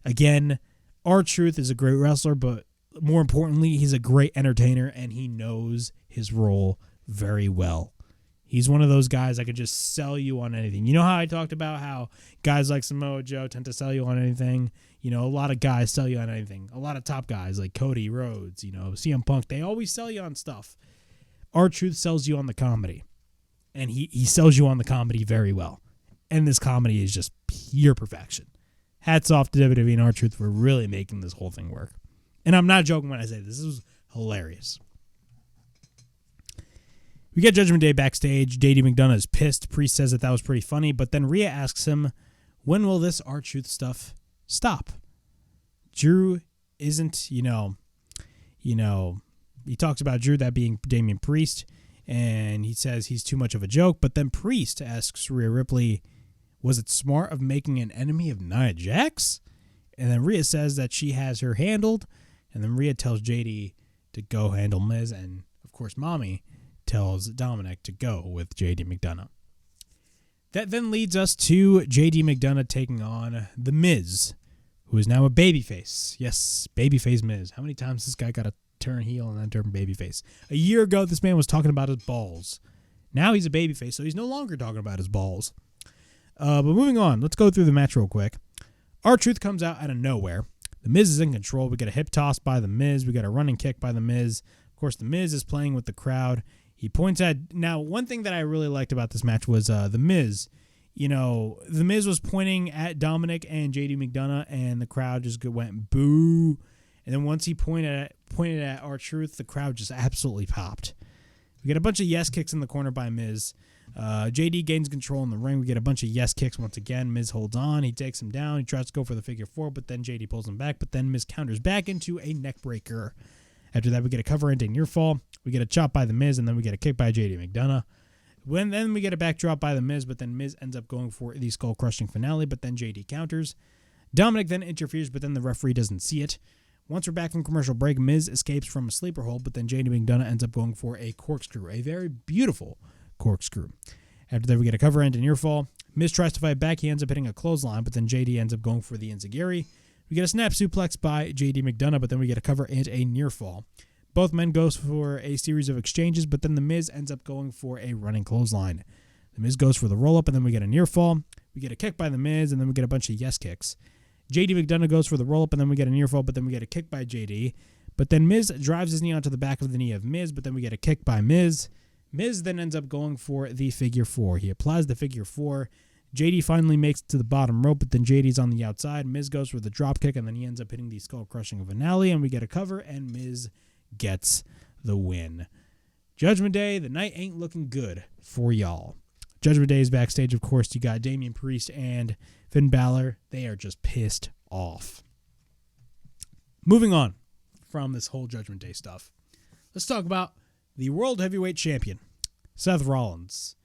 Again, R-Truth is a great wrestler, but more importantly, he's a great entertainer, and he knows his role very well. He's one of those guys that could just sell you on anything. You know how I talked about how guys like Samoa Joe tend to sell you on anything? You know, a lot of guys sell you on anything. A lot of top guys like Cody Rhodes, you know, CM Punk, they always sell you on stuff. R-Truth sells you on the comedy, and he sells you on the comedy very well. And this comedy is just pure perfection. Hats off to WWE and R-Truth for really making this whole thing work. And I'm not joking when I say this. This was hilarious. We get Judgment Day backstage. JD McDonough is pissed. Priest says that was pretty funny, but then Rhea asks him, when will this R-Truth stuff stop? Drew isn't, he talks about Drew, that being Damian Priest, and he says he's too much of a joke, but then Priest asks Rhea Ripley, was it smart of making an enemy of Nia Jax? And then Rhea says that she has her handled, and then Rhea tells JD to go handle Miz, and of course Mommy tells Dominic to go with JD McDonough. That then leads us to JD McDonough taking on The Miz, who is now a babyface. Yes, babyface Miz. How many times this guy got to turn heel and then turn babyface? A year ago, this man was talking about his balls. Now he's a babyface, so he's no longer talking about his balls. But moving on, let's go through the match real quick. R-Truth comes out of nowhere. The Miz is in control. We get a hip toss by The Miz. We got a running kick by The Miz. Of course, The Miz is playing with the crowd. He points at... Now, one thing that I really liked about this match was The Miz. The Miz was pointing at Dominic and JD McDonough, and the crowd just went boo. And then once he pointed at R-Truth, the crowd just absolutely popped. We get a bunch of yes kicks in the corner by Miz. JD gains control in the ring. We get a bunch of yes kicks once again. Miz holds on. He takes him down. He tries to go for the figure four, but then JD pulls him back. But then Miz counters back into a neck breaker. After that, we get a cover into near fall. We get a chop by The Miz, and then we get a kick by JD McDonough. Then we get a backdrop by The Miz, but then Miz ends up going for the skull-crushing finale, but then JD counters. Dominic then interferes, but then the referee doesn't see it. Once we're back from commercial break, Miz escapes from a sleeper hold, but then JD McDonough ends up going for a corkscrew, a very beautiful corkscrew. After that, we get a cover into near fall. Miz tries to fight back. He ends up hitting a clothesline, but then JD ends up going for the enziguri. We get a snap suplex by JD McDonough, but then we get a cover and a near fall. Both men goes for a series of exchanges, but then The Miz ends up going for a running clothesline. The Miz goes for the roll-up, and then we get a near fall. We get a kick by The Miz, and then we get a bunch of yes kicks. JD McDonough goes for the roll-up, and then we get a near fall, but then we get a kick by JD. But then Miz drives his knee onto the back of the knee of Miz, but then we get a kick by Miz. Miz then ends up going for the figure four. He applies the figure four. JD finally makes it to the bottom rope, but then JD's on the outside. Miz goes for the drop kick, and then he ends up hitting the skull-crushing finale, and we get a cover, and Miz gets the win. Judgment Day, the night ain't looking good for y'all. Judgment Day is backstage, of course. You got Damian Priest and Finn Balor. They are just pissed off. Moving on from this whole Judgment Day stuff, let's talk about the World Heavyweight Champion, Seth Rollins.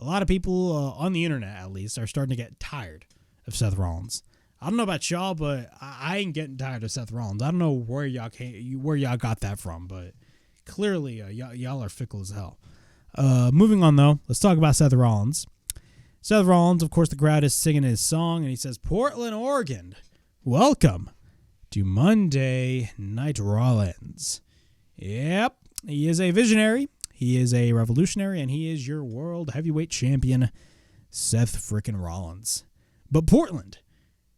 A lot of people on the internet, at least, are starting to get tired of Seth Rollins. I don't know about y'all, but I ain't getting tired of Seth Rollins. I don't know where y'all got that from, but clearly y'all are fickle as hell. Moving on, though, let's talk about Seth Rollins. Seth Rollins, of course, the crowd is singing his song, and he says, Portland, Oregon, welcome to Monday Night Rollins. Yep, he is a visionary, he is a revolutionary, and he is your World Heavyweight Champion, Seth frickin' Rollins. But Portland,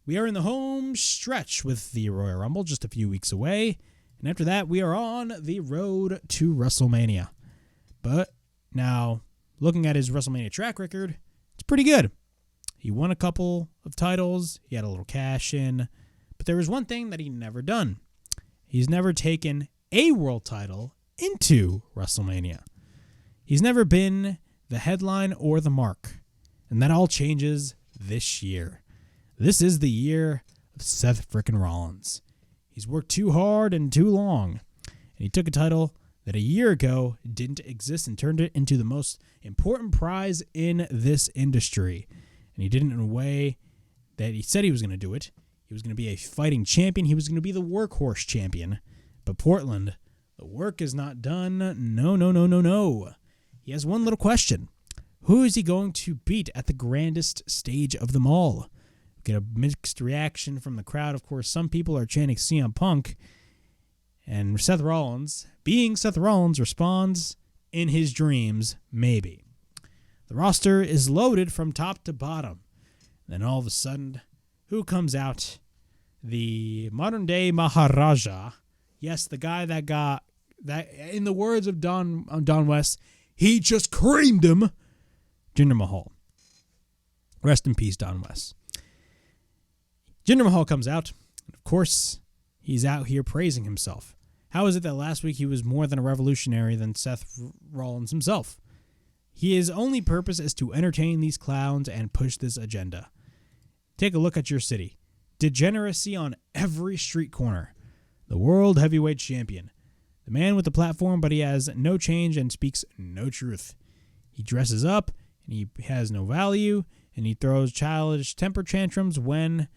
we are in the home stretch with the Royal Rumble, just a few weeks away. And after that, we are on the road to WrestleMania. But now, looking at his WrestleMania track record, it's pretty good. He won a couple of titles. He had a little cash in. But there was one thing that he never done. He's never taken a world title into WrestleMania. He's never been the headline or the mark. And that all changes this year. This is the year of Seth frickin' Rollins. He's worked too hard and too long. And he took a title that a year ago didn't exist and turned it into the most important prize in this industry. And he did it in a way that he said he was going to do it. He was going to be a fighting champion. He was going to be the workhorse champion. But Portland, the work is not done. No. He has one little question. Who is he going to beat at the grandest stage of them all? Get a mixed reaction from the crowd. Of course, some people are chanting CM Punk. And Seth Rollins, being Seth Rollins, responds in his dreams, maybe. The roster is loaded from top to bottom. Then all of a sudden, who comes out? The modern-day Maharaja. Yes, the guy that got, that, in the words of Don West, he just creamed him. Jinder Mahal. Rest in peace, Don West. Jinder Mahal comes out. Of course, he's out here praising himself. How is it that last week he was more than a revolutionary than Seth Rollins himself? His only purpose is to entertain these clowns and push this agenda. Take a look at your city. Degeneracy on every street corner. The World Heavyweight Champion. The man with the platform, but he has no change and speaks no truth. He dresses up, and he has no value, and he throws childish temper tantrums when,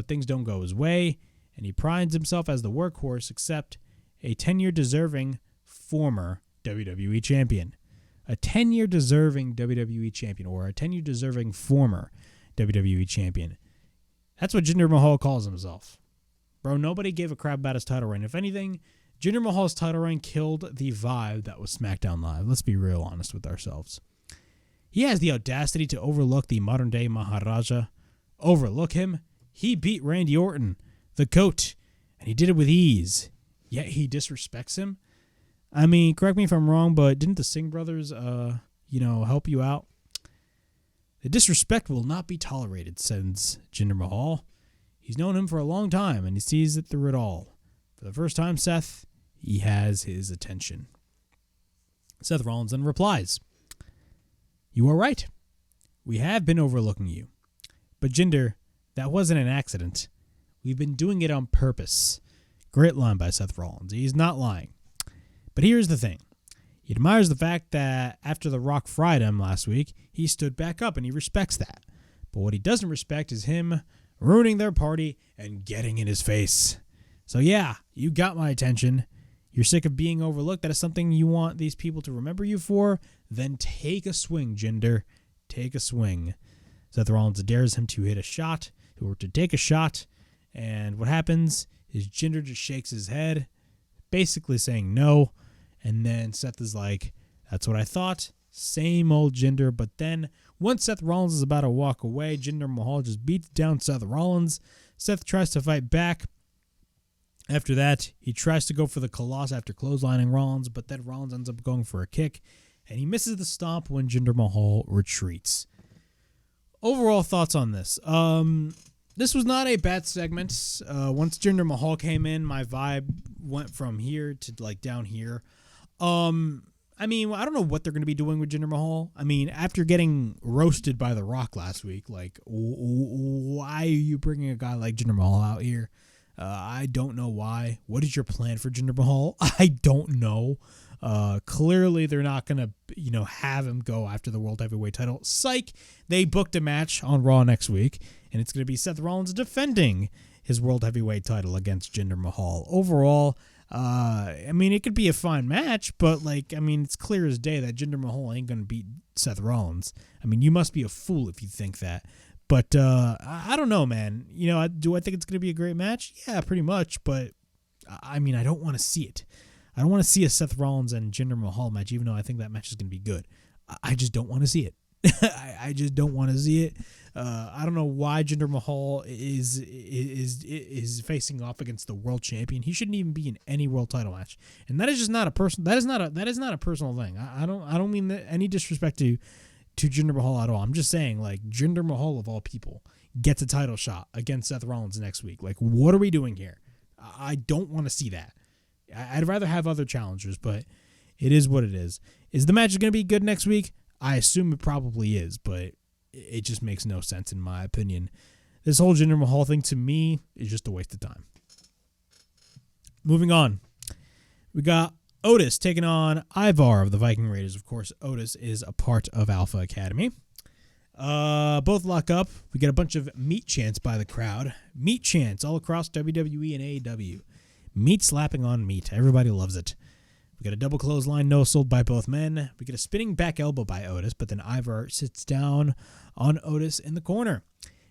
things don't go his way, and he prides himself as the workhorse, except a 10-year deserving former WWE champion. A 10-year deserving WWE champion, or a 10-year deserving former WWE champion. That's what Jinder Mahal calls himself. Bro, nobody gave a crap about his title reign. If anything, Jinder Mahal's title reign killed the vibe that was SmackDown Live. Let's be real honest with ourselves. He has the audacity to overlook the modern-day Maharaja. Overlook him? He beat Randy Orton, the GOAT, and he did it with ease. Yet he disrespects him? I mean, correct me if I'm wrong, but didn't the Singh brothers, help you out? The disrespect will not be tolerated, says Jinder Mahal. He's known him for a long time, and he sees it through it all. For the first time, Seth, he has his attention. Seth Rollins then replies, "You are right. We have been overlooking you. But Jinder, that wasn't an accident. We've been doing it on purpose." Great line by Seth Rollins. He's not lying. But here's the thing. He admires the fact that after The Rock fried him last week, he stood back up, and he respects that. But what he doesn't respect is him ruining their party and getting in his face. So yeah, you got my attention. You're sick of being overlooked. That is something you want these people to remember you for. Then take a swing, Jinder. Take a swing. Seth Rollins dares him to hit a shot, or to take a shot. And what happens is Jinder just shakes his head, basically saying no. And then Seth is like, "That's what I thought." Same old Jinder. But then once Seth Rollins is about to walk away, Jinder Mahal just beats down Seth Rollins. Seth tries to fight back. After that, he tries to go for the Colossus after clotheslining Rollins, but then Rollins ends up going for a kick, and he misses the stomp when Jinder Mahal retreats. Overall thoughts on this. This was not a bad segment. Once Jinder Mahal came in, my vibe went from here to down here. I don't know what they're going to be doing with Jinder Mahal. After getting roasted by The Rock last week, why are you bringing a guy like Jinder Mahal out here? I don't know why. What is your plan for Jinder Mahal? I don't know. Clearly, they're not going to, have him go after the World Heavyweight title. Psych! They booked a match on Raw next week, and it's going to be Seth Rollins defending his World Heavyweight title against Jinder Mahal. Overall, it could be a fine match, but, it's clear as day that Jinder Mahal ain't going to beat Seth Rollins. You must be a fool if you think that. But I don't know, man. Do I think it's going to be a great match? Yeah, pretty much. But, I don't want to see it. I don't want to see a Seth Rollins and Jinder Mahal match, even though I think that match is going to be good. I just don't want to see it. I just don't want to see it. I don't know why Jinder Mahal is facing off against the world champion. He shouldn't even be in any world title match. And that is just not a person. That is not a personal thing. I don't mean any disrespect to Jinder Mahal at all. I'm just saying, Jinder Mahal of all people gets a title shot against Seth Rollins next week. What are we doing here? I don't want to see that. I'd rather have other challengers, but it is what it is. Is the match going to be good next week? I assume it probably is, but it just makes no sense in my opinion. This whole Jinder Mahal thing to me is just a waste of time. Moving on. We got Otis taking on Ivar of the Viking Raiders. Of course, Otis is a part of Alpha Academy. Both lock up. We get a bunch of meat chants by the crowd. Meat chants all across WWE and AEW. Meat slapping on meat. Everybody loves it. We get a double clothesline no-sold by both men. We get a spinning back elbow by Otis, but then Ivar sits down on Otis in the corner.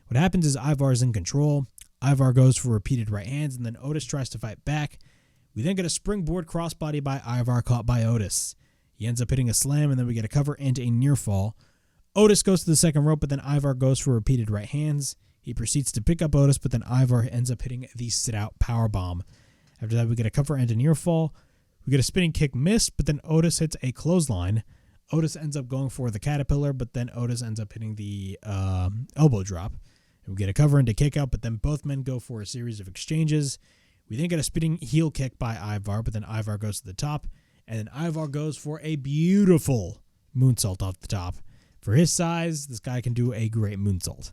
What happens is Ivar's in control. Ivar goes for repeated right hands, and then Otis tries to fight back. We then get a springboard crossbody by Ivar caught by Otis. He ends up hitting a slam, and then we get a cover and a near fall. Otis goes to the second rope, but then Ivar goes for repeated right hands. He proceeds to pick up Otis, but then Ivar ends up hitting the sit-out powerbomb. After that, we get a cover and a near fall. We get a spinning kick miss, but then Otis hits a clothesline. Otis ends up going for the caterpillar, but then Otis ends up hitting the elbow drop. And we get a cover and a kick out, but then both men go for a series of exchanges. We then get a spinning heel kick by Ivar, but then Ivar goes to the top. And then Ivar goes for a beautiful moonsault off the top. For his size, this guy can do a great moonsault.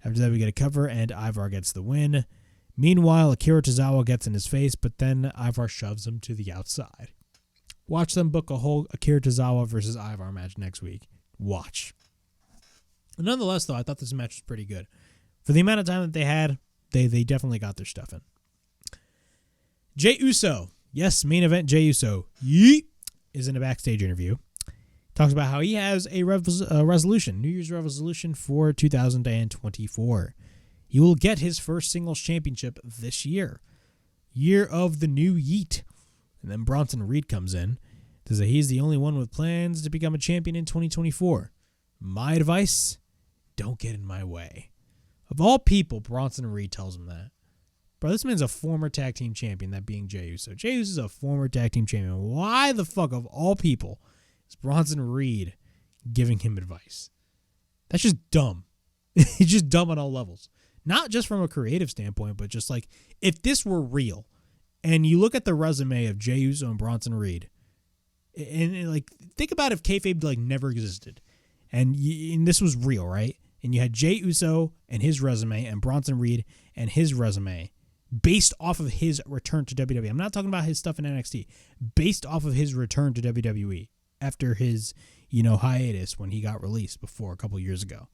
After that, we get a cover, and Ivar gets the win. Meanwhile, Akira Tozawa gets in his face, but then Ivar shoves him to the outside. Watch them book a whole Akira Tozawa versus Ivar match next week. Watch. Nonetheless, though, I thought this match was pretty good. For the amount of time that they had, they definitely got their stuff in. Jey Uso. Yes, main event Jey Uso. Yeet. Is in a backstage interview. Talks about how he has a resolution, New Year's resolution for 2024. He will get his first singles championship this year. Year of the new Yeet. And then Bronson Reed comes in. Says that he's the only one with plans to become a champion in 2024. My advice, don't get in my way. Of all people, Bronson Reed tells him that. Bro, this man's a former tag team champion, that being Jey Uso. Jey Uso is a former tag team champion. Why the fuck, of all people, is Bronson Reed giving him advice? That's just dumb. It's just dumb on all levels. Not just from a creative standpoint, but just like, if this were real, and you look at the resume of Jey Uso and Bronson Reed, and like, think about if kayfabe like never existed, and this was real, right? And you had Jey Uso and his resume, and Bronson Reed and his resume, based off of his return to WWE. I'm not talking about his stuff in NXT. Based off of his return to WWE after his, hiatus when he got released before a couple years ago.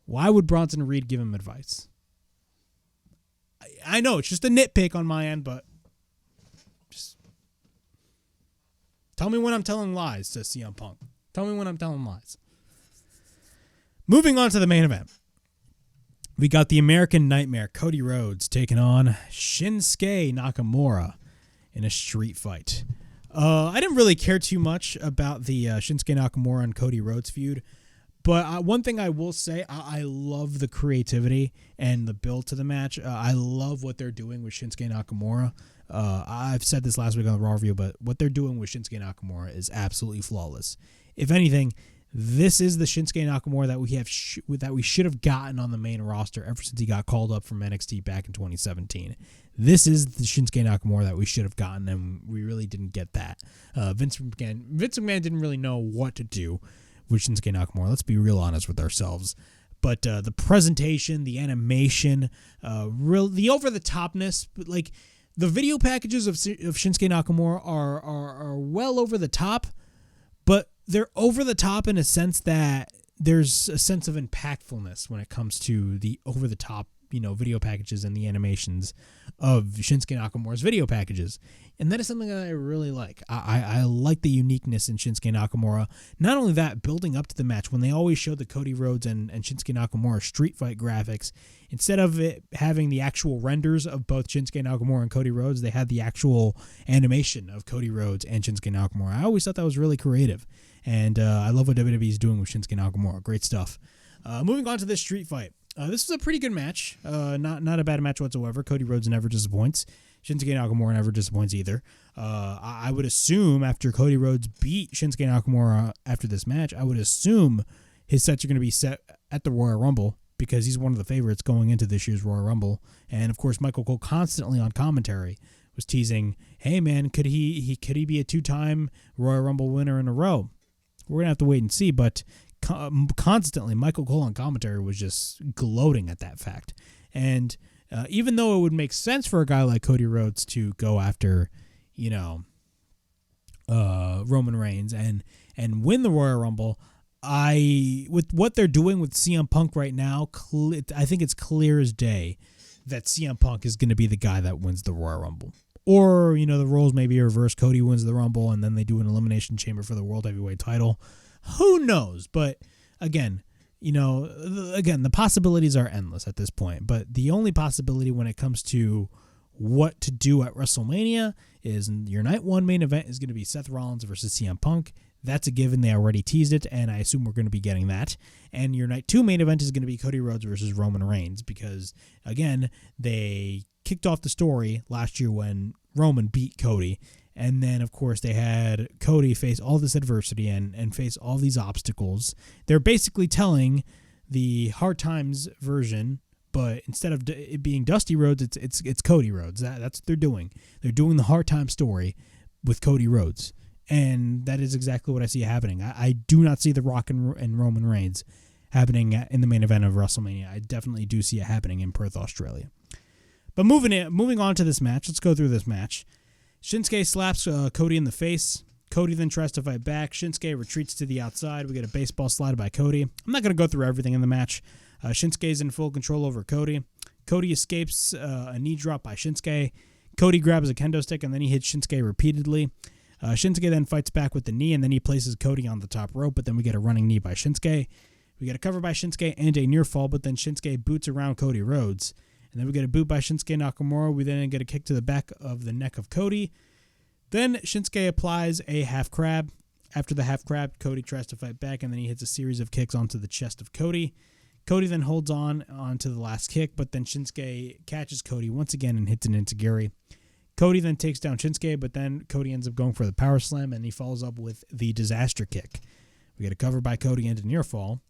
Why would Bronson Reed give him advice? I know it's just a nitpick on my end, but just tell me when I'm telling lies, says CM Punk. Tell me when I'm telling lies. Moving on to the main event. We got the American Nightmare, Cody Rhodes, taking on Shinsuke Nakamura in a street fight. I didn't really care too much about the Shinsuke Nakamura and Cody Rhodes feud, but one thing I will say, I love the creativity and the build to the match. I love what they're doing with Shinsuke Nakamura. I've said this last week on the Raw review, but what they're doing with Shinsuke Nakamura is absolutely flawless. If anything, this is the Shinsuke Nakamura that we should have gotten on the main roster ever since he got called up from NXT back in 2017. This is the Shinsuke Nakamura that we should have gotten, and we really didn't get that. Vince McMahon didn't really know what to do with Shinsuke Nakamura. Let's be real honest with ourselves. But the presentation, the animation, the over-the-topness, like the video packages of Shinsuke Nakamura are well over the top, but they're over the top in a sense that there's a sense of impactfulness when it comes to the over the top, video packages and the animations of Shinsuke Nakamura's video packages. And that is something that I really like. I like the uniqueness in Shinsuke Nakamura. Not only that, building up to the match, when they always show the Cody Rhodes and Shinsuke Nakamura street fight graphics, instead of it having the actual renders of both Shinsuke Nakamura and Cody Rhodes, they had the actual animation of Cody Rhodes and Shinsuke Nakamura. I always thought that was really creative. And I love what WWE is doing with Shinsuke Nakamura. Great stuff. Moving on to this street fight. This was a pretty good match. Not a bad match whatsoever. Cody Rhodes never disappoints. Shinsuke Nakamura never disappoints either. I would assume after Cody Rhodes beat Shinsuke Nakamura after this match, I would assume his sets are going to be set at the Royal Rumble because he's one of the favorites going into this year's Royal Rumble. And, of course, Michael Cole constantly on commentary was teasing, hey, man, could he be a two-time Royal Rumble winner in a row? We're going to have to wait and see, but constantly Michael Cole on commentary was just gloating at that fact. And even though it would make sense for a guy like Cody Rhodes to go after, Roman Reigns and win the Royal Rumble, with what they're doing with CM Punk right now, I think it's clear as day that CM Punk is going to be the guy that wins the Royal Rumble. Or, the roles may be reversed. Cody wins the Rumble, and then they do an Elimination Chamber for the World Heavyweight title. Who knows? But, again, the possibilities are endless at this point. But the only possibility when it comes to what to do at WrestleMania is your Night 1 main event is going to be Seth Rollins versus CM Punk. That's a given. They already teased it, and I assume we're going to be getting that. And your Night 2 main event is going to be Cody Rhodes versus Roman Reigns because, again, they kicked off the story last year when Roman beat Cody. And then, of course, they had Cody face all this adversity and face all these obstacles. They're basically telling the Hard Times version, but instead of it being Dusty Rhodes, it's Cody Rhodes. That's what they're doing. They're doing the Hard Times story with Cody Rhodes. And that is exactly what I see happening. I do not see The Rock and Roman Reigns happening in the main event of WrestleMania. I definitely do see it happening in Perth, Australia. But moving on to this match, let's go through this match. Shinsuke slaps Cody in the face. Cody then tries to fight back. Shinsuke retreats to the outside. We get a baseball slide by Cody. I'm not going to go through everything in the match. Shinsuke is in full control over Cody. Cody escapes a knee drop by Shinsuke. Cody grabs a kendo stick, and then he hits Shinsuke repeatedly. Shinsuke then fights back with the knee, and then he places Cody on the top rope, but then we get a running knee by Shinsuke. We get a cover by Shinsuke and a near fall, but then Shinsuke boots around Cody Rhodes. And then we get a boot by Shinsuke Nakamura. We then get a kick to the back of the neck of Cody. Then Shinsuke applies a half crab. After the half crab, Cody tries to fight back, and then he hits a series of kicks onto the chest of Cody. Cody then holds onto the last kick, but then Shinsuke catches Cody once again and hits an enziguri. Cody then takes down Shinsuke, but then Cody ends up going for the power slam, and he follows up with the disaster kick. We get a cover by Cody and a near fall.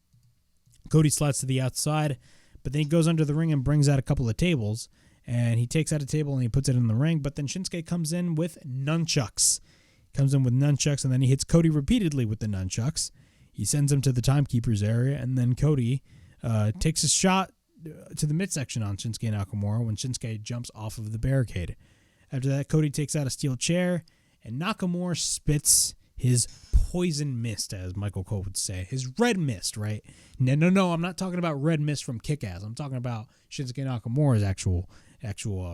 Cody slides to the outside, but then he goes under the ring and brings out a couple of tables, and he takes out a table and he puts it in the ring, but then Shinsuke comes in with nunchucks. And then he hits Cody repeatedly with the nunchucks. He sends him to the timekeeper's area, and then Cody takes a shot to the midsection on Shinsuke Nakamura when Shinsuke jumps off of the barricade. After that, Cody takes out a steel chair, and Nakamura spits his poison mist, as Michael Cole would say. His red mist, right? No, I'm not talking about red mist from Kick-Ass. I'm talking about Shinsuke Nakamura's actual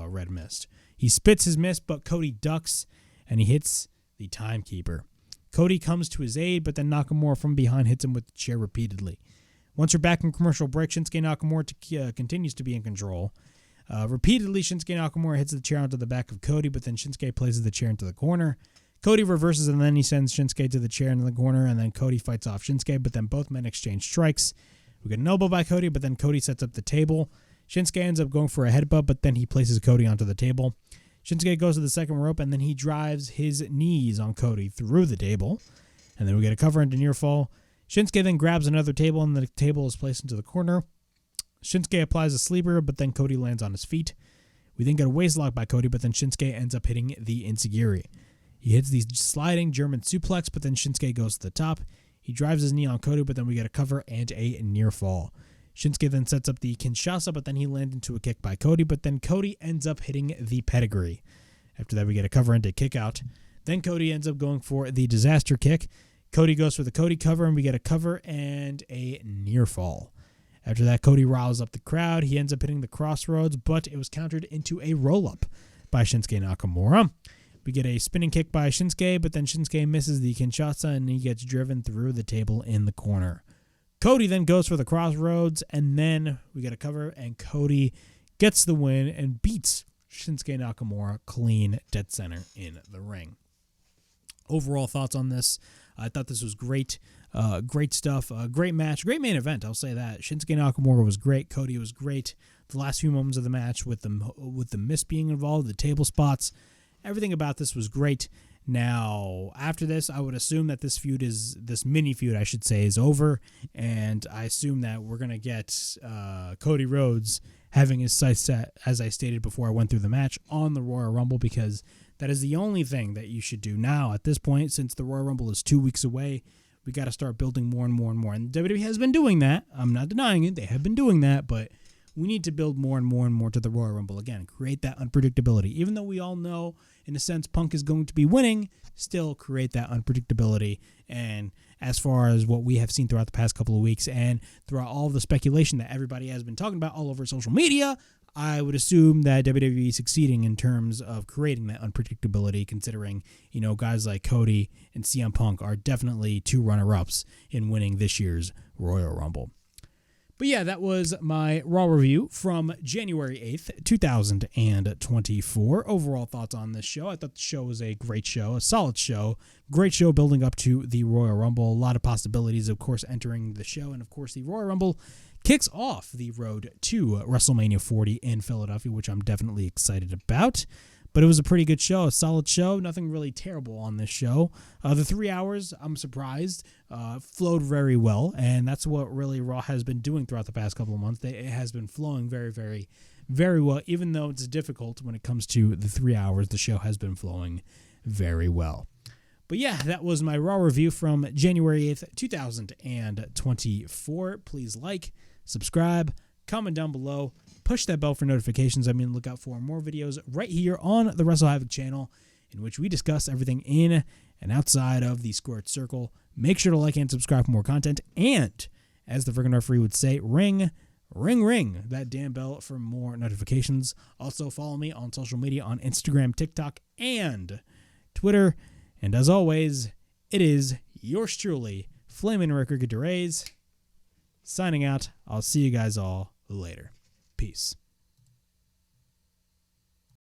red mist. He spits his mist, but Cody ducks, and he hits the timekeeper. Cody comes to his aid, but then Nakamura from behind hits him with the chair repeatedly. Once we're back in commercial break, Shinsuke Nakamura continues to be in control. Repeatedly, Shinsuke Nakamura hits the chair onto the back of Cody, but then Shinsuke places the chair into the corner. Cody reverses, and then he sends Shinsuke to the chair in the corner, and then Cody fights off Shinsuke, but then both men exchange strikes. We get an elbow by Cody, but then Cody sets up the table. Shinsuke ends up going for a headbutt, but then he places Cody onto the table. Shinsuke goes to the second rope, and then he drives his knees on Cody through the table. And then we get a cover into near fall. Shinsuke then grabs another table, and the table is placed into the corner. Shinsuke applies a sleeper, but then Cody lands on his feet. We then get a waistlock by Cody, but then Shinsuke ends up hitting the enziguri. He hits the sliding German suplex, but then Shinsuke goes to the top. He drives his knee on Cody, but then we get a cover and a near fall. Shinsuke then sets up the Kinshasa, but then he lands into a kick by Cody, but then Cody ends up hitting the pedigree. After that, we get a cover and a kick out. Then Cody ends up going for the disaster kick. Cody goes for the Cody cover, and we get a cover and a near fall. After that, Cody riles up the crowd. He ends up hitting the crossroads, but it was countered into a roll-up by Shinsuke Nakamura. We get a spinning kick by Shinsuke, but then Shinsuke misses the Kinshasa, and he gets driven through the table in the corner. Cody then goes for the crossroads, and then we get a cover, and Cody gets the win and beats Shinsuke Nakamura clean dead center in the ring. Overall thoughts on this? I thought this was great. Great stuff. Great match. Great main event, I'll say that. Shinsuke Nakamura was great. Cody was great. The last few moments of the match with the mist being involved, the table spots, everything about this was great. Now, after this, I would assume that this mini feud, I should say, is over, and I assume that we're going to get Cody Rhodes having his sights set, as I stated before I went through the match, on the Royal Rumble, because that is the only thing that you should do now at this point, since the Royal Rumble is 2 weeks away. We got to start building more and more and more, and WWE has been doing that. I'm not denying it. They have been doing that, but we need to build more and more and more to the Royal Rumble again. Create that unpredictability. Even though we all know, in a sense, Punk is going to be winning, still create that unpredictability. And as far as what we have seen throughout the past couple of weeks and throughout all of the speculation that everybody has been talking about all over social media, I would assume that WWE is succeeding in terms of creating that unpredictability, considering, guys like Cody and CM Punk are definitely two runner-ups in winning this year's Royal Rumble. But yeah, that was my Raw review from January 8th, 2024. Overall thoughts on this show. I thought the show was a great show, a solid show. Great show building up to the Royal Rumble. A lot of possibilities, of course, entering the show. And, of course, the Royal Rumble kicks off the road to WrestleMania 40 in Philadelphia, which I'm definitely excited about. But it was a pretty good show, a solid show. Nothing really terrible on this show. The 3 hours, I'm surprised, flowed very well. And that's what really Raw has been doing throughout the past couple of months. It has been flowing very, very, very well. Even though it's difficult when it comes to the 3 hours, the show has been flowing very well. But yeah, that was my Raw review from January 8th, 2024. Please like, subscribe, comment down below, push that bell for notifications. Look out for more videos right here on the WrestleHavoc channel, in which we discuss everything in and outside of the squared circle. Make sure to like and subscribe for more content. And, as the friggin' referee would say, ring that damn bell for more notifications. Also, follow me on social media on Instagram, TikTok, and Twitter. And as always, it is yours truly, Flamin' Rick Gutierrez, signing out. I'll see you guys all later. Peace.